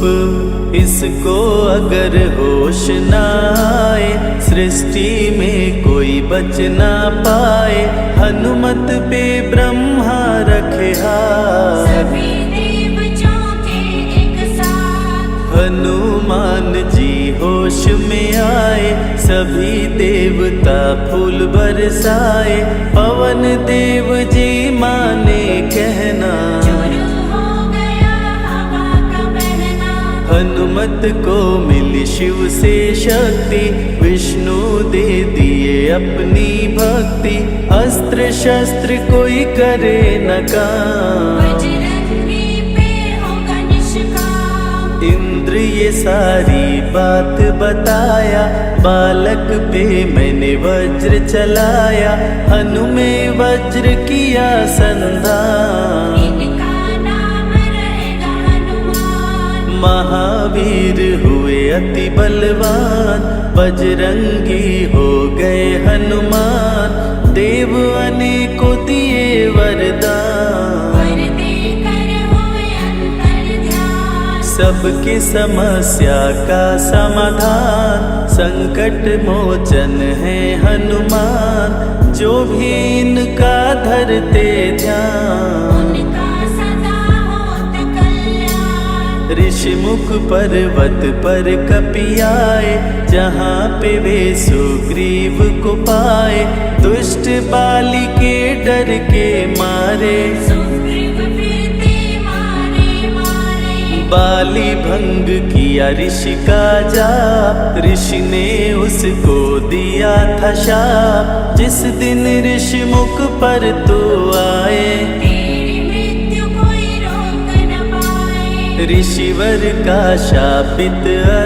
इसको अगर होश न आए, सृष्टि में कोई बच ना पाए, हनुमत पे ब्रह्मा रखे हाथ, सभी देव चौके एक साथ, हनुमान जी होश में आए, सभी देवता फूल बरसाए, पवन देव जी माने कहना, शुरू हो गया हवा का बहना। हनुमत को मिली शिव से शक्ति, विष्णु दे दिए अपनी भक्ति, अस्त्र शस्त्र कोई करे न काम, बजरंगी पे होगा निष्काम। इंद्र ये सारी बात बताया, बालक पे मैंने वज्र चलाया, हनु में वज्र किया संधान, इनका नाम रहेगा हनुमान। महावीर हुए अति बलवान, बजरंगी हो गए हनुमान, देव अनेकों दिए वरदान, वर देकर हुए अंतर्ध्यान। सबकी समस्या का समाधान, संकट मोचन है हनुमान, जो भी इनका धरते ध्यान, उनका सदा होत कल्याण। ऋषि मुख पर्वत पर कपि आए, जहाँ पे वे सुग्रीव को पाए, दुष्ट बाली के डर के मारे, सुग्रीव फिरते मारे मारे। बाली भंग किया ऋषि का जाप, ऋषि ने उसको दिया था शाप, जिस दिन ऋषि मुख पर तो आए, तेरी मृत्यु कोई रोक न पाए। ऋषिवर का शापित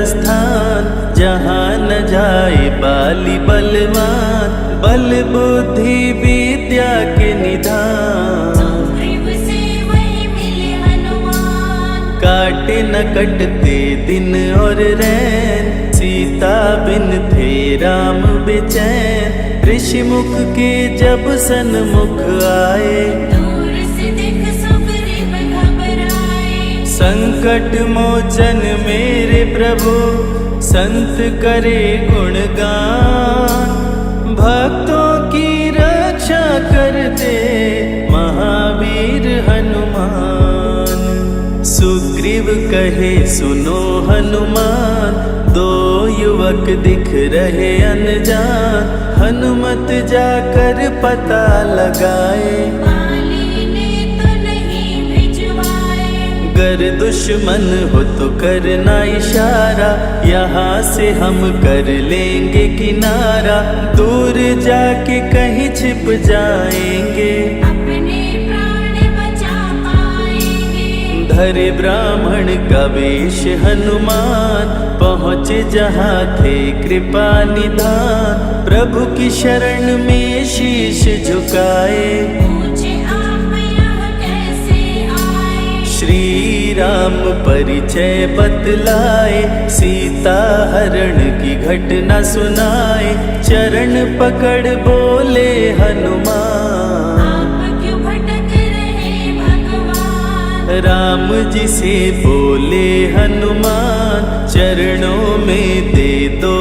स्थान, जहाँ न जाए बाली बलवान, बल बुद्धि विद्या के निधान, सुग्रीव से वही मिले हनुमान। काटे न न कटते दिन और रैन, सीता बिन थे राम बेचैन। ऋषि मुख के जब सन्मुख आए, दूर से दिख सुग्रीव घबराए। संकट मोचन मेरे प्रभु, संत करे गुणगान। भक्तों की रक्षा करते महावीर हनुमान। सुग्रीव कहे सुनो हनुमान, दो युवक दिख रहे अनजान। हनुमत जाकर पता लगाए, वाली ने तो नहीं भिजवाए। गर दुश्मन हो तो करना इशारा, यहाँ से हम कर लेंगे किनारा। दूर जाके कहीं छिप जाएंगे, अपने प्राण बचा पाएंगे। धरे ब्राह्मण का वेश हनुमान, पहुँचे जहाँ थे कृपा निधान। प्रभु की शरण में शीश झुकाए, पूछे आप यहाँ कैसे आए। श्री राम परिचय बतलाए, सीता हरण की घटना सुनाए। चरण पकड़ बोले हनुमान, आप क्यों भटक रहे भगवान। राम जी से बोले हनुमान, चरणों में दे दो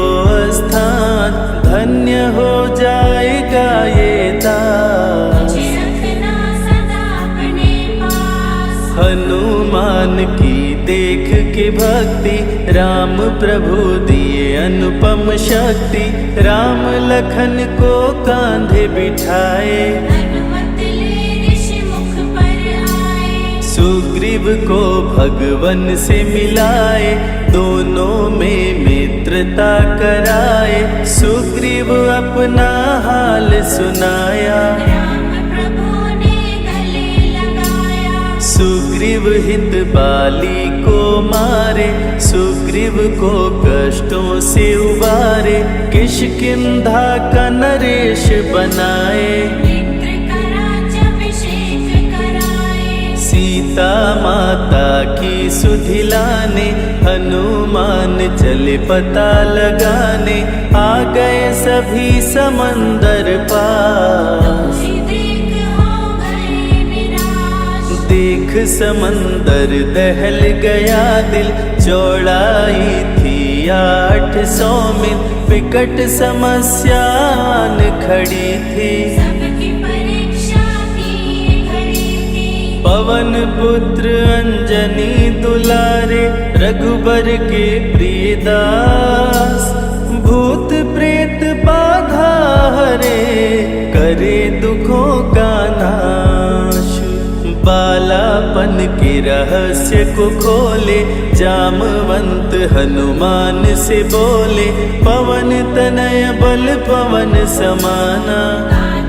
स्थान। धन्य हो जाएगा ये दास, मुझे रखना सदा अपने पास। हनुमान की देख के भक्ति, राम प्रभु दिए अनुपम शक्ति। राम लखन को कांधे बिठाए, हनुमत ले ऋषि मुख पर आए। सुग्रीव को भगवन से मिलाए, दोनों में मित्रता कराए। सुग्रीव अपना हाल सुनाया, राम प्रभु ने गले लगाया। सुग्रीव हित बाली को मारे, सुग्रीव को कष्टों से उबारे। किष्किंधा का नरेश बनाए, मित्र का राज्याभिषेक कराए। सीता माता की सुधि लाने, हनुमान चले पता लगाने। आ गए सभी समंदर पास, तुझे देख हो गए निराश। देख समंदर दहल गया दिल। चौड़ाई थी 800 मील, विकट समस्यान खड़ी थी। सबकी परीक्षा की घड़ी थी। पवन पुत्र अंजनी दुलारे, रघुबर के प्रिय दास। भूत प्रेत बाधा हरे, करे दुखों का नाश। बालापन के रहस्य को खोले, जामवंत हनुमान से बोले। पवन तनय बल पवन समाना,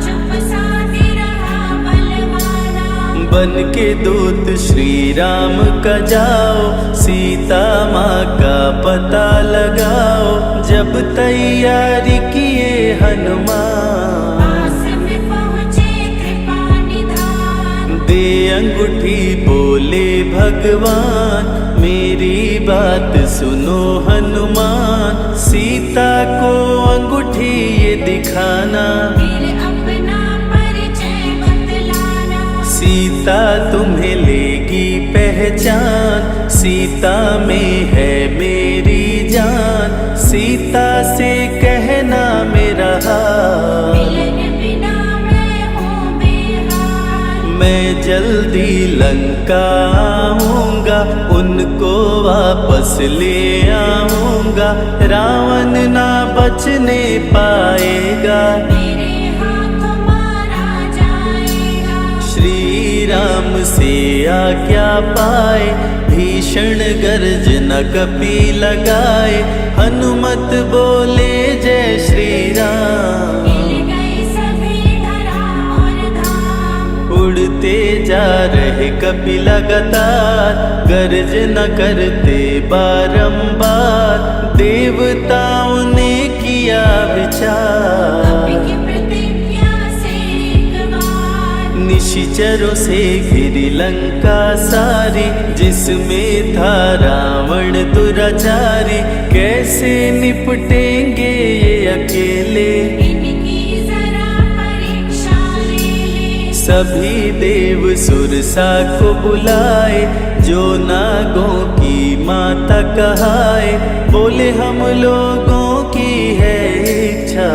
चुप साधे रहा बलवाना। बन के दूत श्री राम का जाओ, सीता माँ का पता लगाओ। जब तैयारी किए हनुमान, पास में पहुँचे कृपा निधान। दे अंगूठी बोले भगवान, मेरी बात सुनो हनुमान। सीता को अंगूठी ये दिखाना, फिर अपना परिचय बतलाना। सीता तुम्हें लेगी पहचान। सीता में है मेरी जान, सीता से कहना मेरा हाल। मिलन बिना मैं हूँ बेहाल। मैं जल्दी लंका आऊंगा, उनको वापस ले आऊंगा। रावण ना बचने पाएगा, मेरे हाथों मारा जाएगा। श्री राम से आज्ञा पाए, भीषण गर्जना कपि लगाए। हनुमत बोले जय श्री राम, हिल गए सभी धरा और धाम। उड़ते जा रहे कपि लगातार, गर्जना करते बारंबार। देवताओं ने किया विचार, कपि की प्रतिज्ञा से एक बार। निशि निश्चरों से घिरी लंका सारी, जिसमें था रावण दुराचारी। कैसे निपटेंगे ये अकेले, इनकी जरा परीक्षा ले ले। सभी देव सुरसा को बुलाए, जो नागों की माता कहाए। बोले हम लोगों की है इच्छा,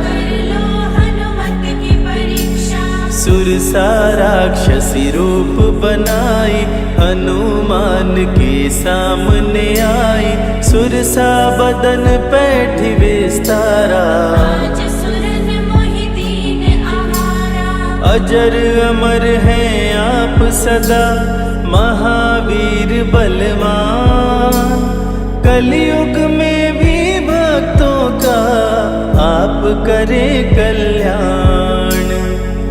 कर लो हनुमत की परीक्षा। सुरसा राक्षसी रूप बनाई, हनुमान के सामने आई। सुरसा बदन पैठी विस्तारा, आज सुरन मोहि दीन आहारा। अजर अमर हैं आप सदा, महावीर बलवान। कलयुग में भी भक्तों का आप करें कल्याण।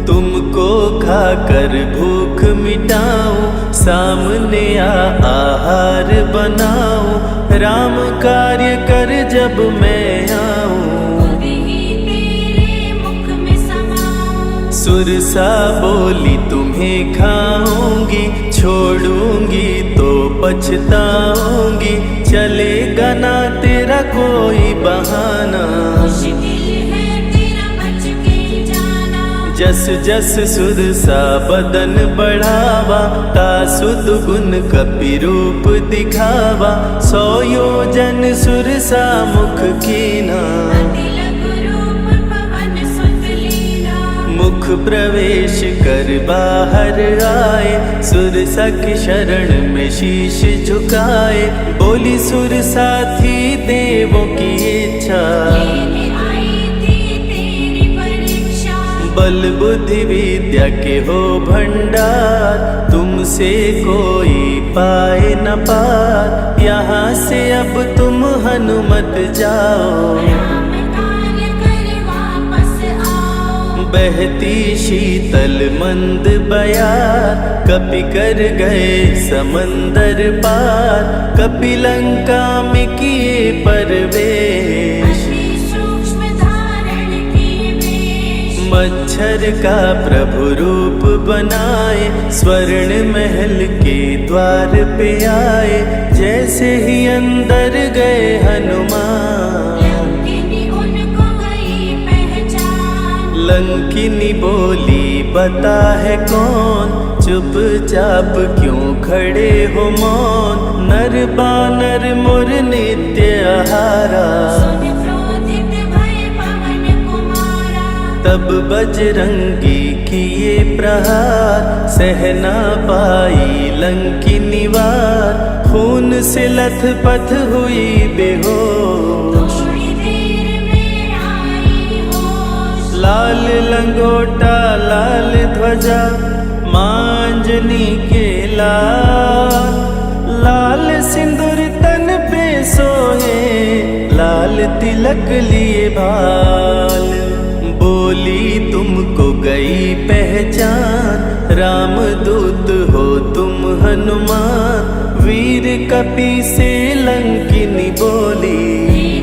तुमको खाकर भूख मिटाऊं, सामने आहार बनाऊं। राम कार्य कर जब मैं आऊं, खुद ही तेरे मुख में समाऊं। सुरसा बोली तुम्हें खाऊंगी, छोड़ूंगी तो पछताऊंगी। चलेगा ना तेरा कोई बहाना, मुश्किल है तेरा बच के जाना। जस जस सुरसा बदन बढ़ावा, तासुद गुण कपि रूप दिखावा। 100 योजन सुरसा मुख कीना, अति लघु रूप पवन सुत लीना। मुख प्रवेश कर बाहर आए, सुरसा की शरण में शीश झुकाए। बोली सुरसा थी देवों की इच्छा, लेने आई थी तेरी परीक्षा। बल बुद्धि विद्या के हो भंडार, तुमसे कोई पाए न पार। यहाँ से अब तुम हनुमत जाओ, राम कार्य कर वापस आओ। बहती शीतल मंद बयार, कपि कर गए समंदर पार। कपि लंका में किए परवेश, अति सूक्ष्म धारण की वेश। मच्छर का प्रभु रूप बनाए, स्वर्ण महल के द्वार पे आए। जैसे ही अंदर गए हनुमान, लंकिनी उनको गई पहचान। लंकिनी बोली बता है कौन, चुपचाप क्यों खड़े हो मौन। नर बानर मोर नित्य आहारा, सुन क्रोधित भय पवन कुमारा। तब बजरंगी किए प्रहार, सहना पाई लंकिनी वार। खून से लथपथ हुई बेहोश, थोड़ी देर में आई होश। लाल लंगोटा लाल ध्वजा, मांजनी के लाल। लाल सिंदूर तन पे सोहे, लाल तिलक लिए भाल। बोली तुमको गई पहचान, राम दूत हो तुम हनुमान। वीर कपि से लंकिनी बोली,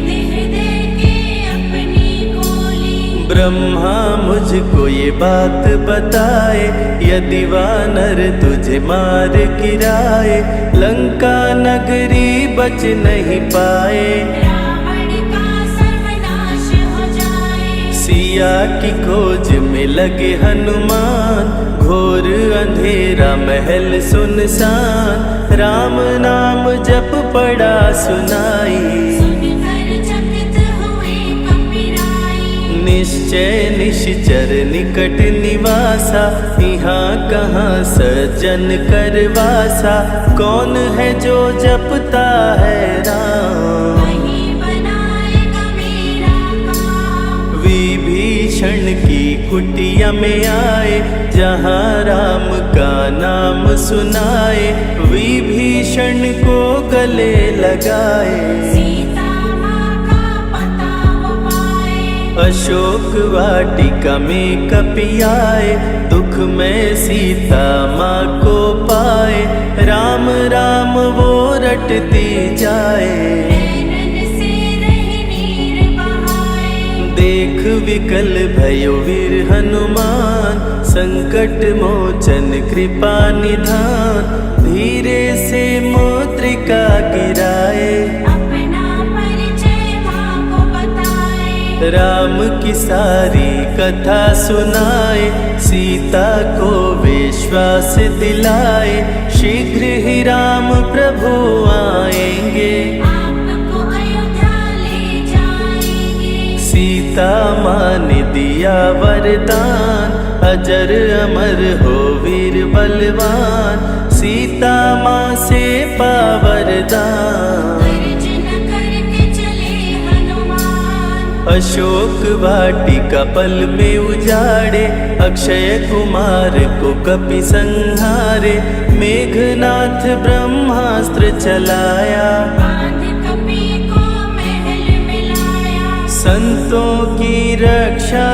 हृदय के अपनी गोली। ब्रह्मा मुझको ये बात बताए, यदि वानर तुझे मार गिराए। लंका नगरी बच नहीं पाए, रावण का सर्वनाश हो जाए। सिया की खोज में लगे हनुमान। घोर अंधेरा महल सुनसान, राम नाम जप पड़ा सुनाई। सुनकर चकित हुए कपिराई। निश्चय निश्चर निकट निवासा, यहाँ कहाँ सज्जन करवासा। कौन है जो जपता है राम, वही बनाएगा मेरा काम। विभीषण की कुटिया में आए, जहाँ राम का नाम सुनाए। विभीषण को गले लगाए, सीता माँ का पता वो पाए। अशोक वाटिका में कपि आए, दुख में सीता माँ को पाए। राम राम वो रटती जाए, नैनन से रही नीर बहाए। देख देख विकल भयो वीर हनुमान, संकट मोचन कृपा निधान, धीरे से मुद्रिका गिराए, अपना परिचय माँ को बताए। राम की सारी कथा सुनाए, सीता को विश्वास दिलाए, शीघ्र ही राम प्रभु आएंगे, आपको अयोध्या ले जाएंगे। सीता माँ ने दिया वरदान, अजर अमर हो वीर बलवान, सीता माँ से पा वरदान। गर्जन करके चले हनुमान, अशोक वाटिका पल में उजाड़े, अक्षय कुमार को कपि संहारे, मेघनाथ ब्रह्मास्त्र चलाया, बांध कपि को महल में लाया। संतों की रक्षा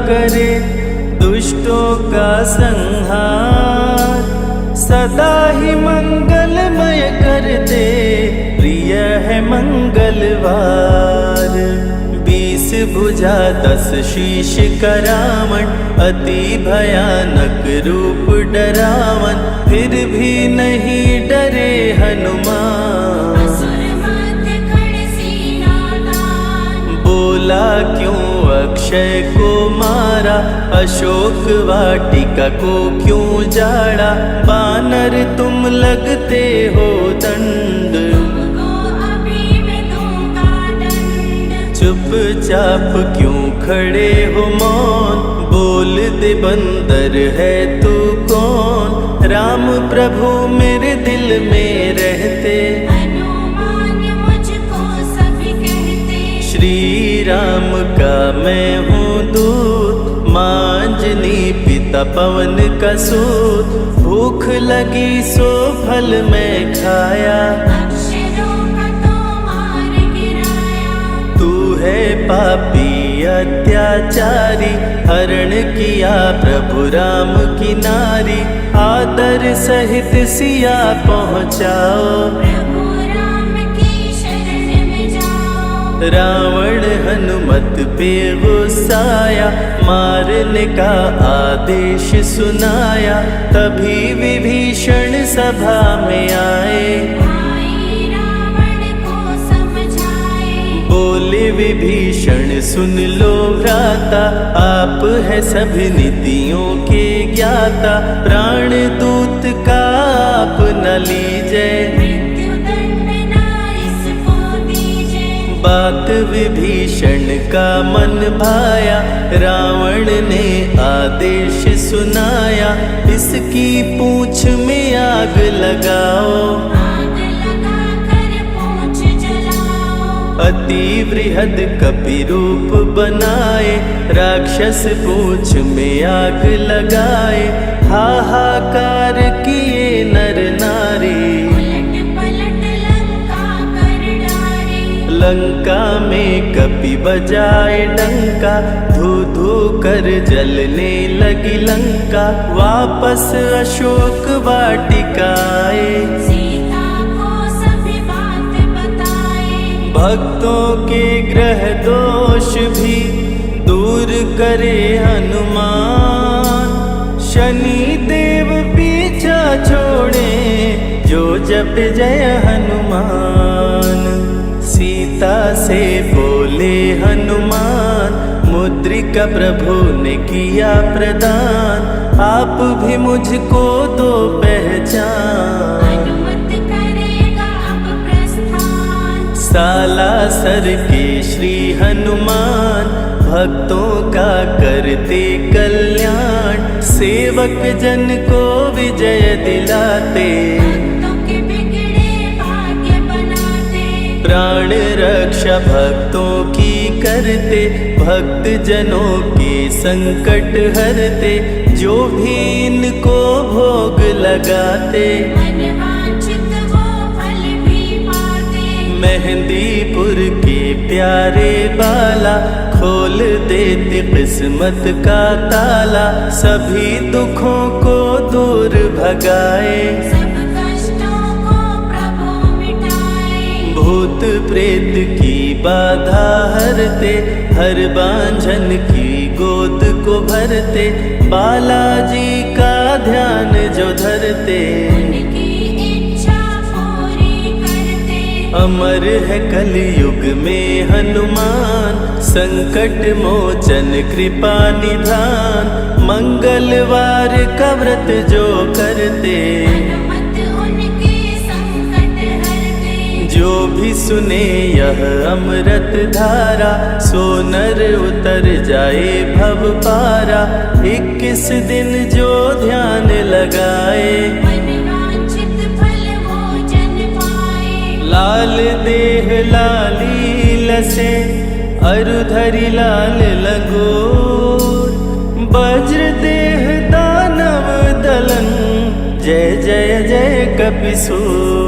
करे, दुष्टों का संहार, सदा ही मंगलमय करते, प्रिय है मंगलवार। 20 भुजा 10 शीश का रावण, अति भयानक रूप डरावन, फिर भी नहीं डरे हनुमान। असुर मध्य खड़े सीना तान, बोला क्यों अक्षय को मारा, अशोक वाटिका को क्यों जाड़ा, बानर तुम लगते हो दंड, तुमको अभी मैं दूंगा दंड। चुपचाप क्यों खड़े हो मौन, बोल दे बंदर है तू कौन, राम प्रभु मेरे दिल में रहते, हनुमान मुझको सभी कहते। श्री राम का मैं हूँ दूत, मांजनी पिता पवन का सूत, भूख लगी सो फल मैं खाया, अक्षरों का तो मार गिराया। तू है पापी अत्याचारी, हरण किया प्रभु राम की नारी, आदर सहित सिया पहुँचाओ, प्रभु राम की शरण में जाओ। रावण हनुमत पे गुस्साया, मारने का आदेश सुनाया, तभी विभीषण सभा में आए, भाई रावण को समझाए। बोले विभीषण सुन लो भ्राता, आप है सभी नीतियों के ज्ञाता, प्राण दूत का आप न लीजिए, मृत्यु दंड ना इसको दीजिए। बात विभीषण का मन भाया, रावण ने आदेश सुनाया, इसकी पूंछ में आग लगाओ, आग लगा कर पूंछ जलाओ। अति बृहद कपि रूप बनाए, राक्षस पूंछ में आग लगाए, हाहाकार किए नर नारी, उलट पलट लंका कर डारे। लंका में कपि बजाए डंका, धू धू कर जलने लगी लंका, वापस अशोक वाटिका आए, सीता को सभी बात बताए। भक्तों के ग्रह दोष भी दूर करे हनुमान, शनि देव पीछा छोड़े, जो जप जय हनुमान। सीता से बोले हनुमान, मुद्रिका प्रभु ने किया प्रदान, आप भी मुझको दो पहचान। अनुमत करेगा अब प्रस्थान, सालासर के श्री हनुमान, भक्तों का करते कल्याण, सेवक जन को विजय दिलाते, भक्तों के बिगड़े भाग्य बनाते। प्राण रक्षा भक्तों की करते, भक्त जनों के संकट हरते, जो भी इनको भोग लगाते, मनवांछित वो फल भी पाते। मेहंदीपुर के प्यारे बाला, खोल देते किस्मत का ताला, सभी दुखों को दूर भगाए, सब कष्टों को प्रभु मिटाए। भूत प्रेत की बाधा हरते, हर बांझन की गोद को भरते, बालाजी का ध्यान जो धरते, उनकी इच्छा पूरी करते। अमर है कलयुग में हनुमान, संकट मोचन कृपा निधान, मंगलवार का व्रत जो करते, हनुमत उनके संकट हरते। जो भी सुने यह अमृत धारा, सो नर उतर जाए भव पारा। 21 दिन जो ध्यान लगाए, मनवांछित फल वो जन पाए। लाल देह लाली लसे, अरुधरि लाल लंगोर, वज्र देह दानव दलन, जय जय जय कपिसूर।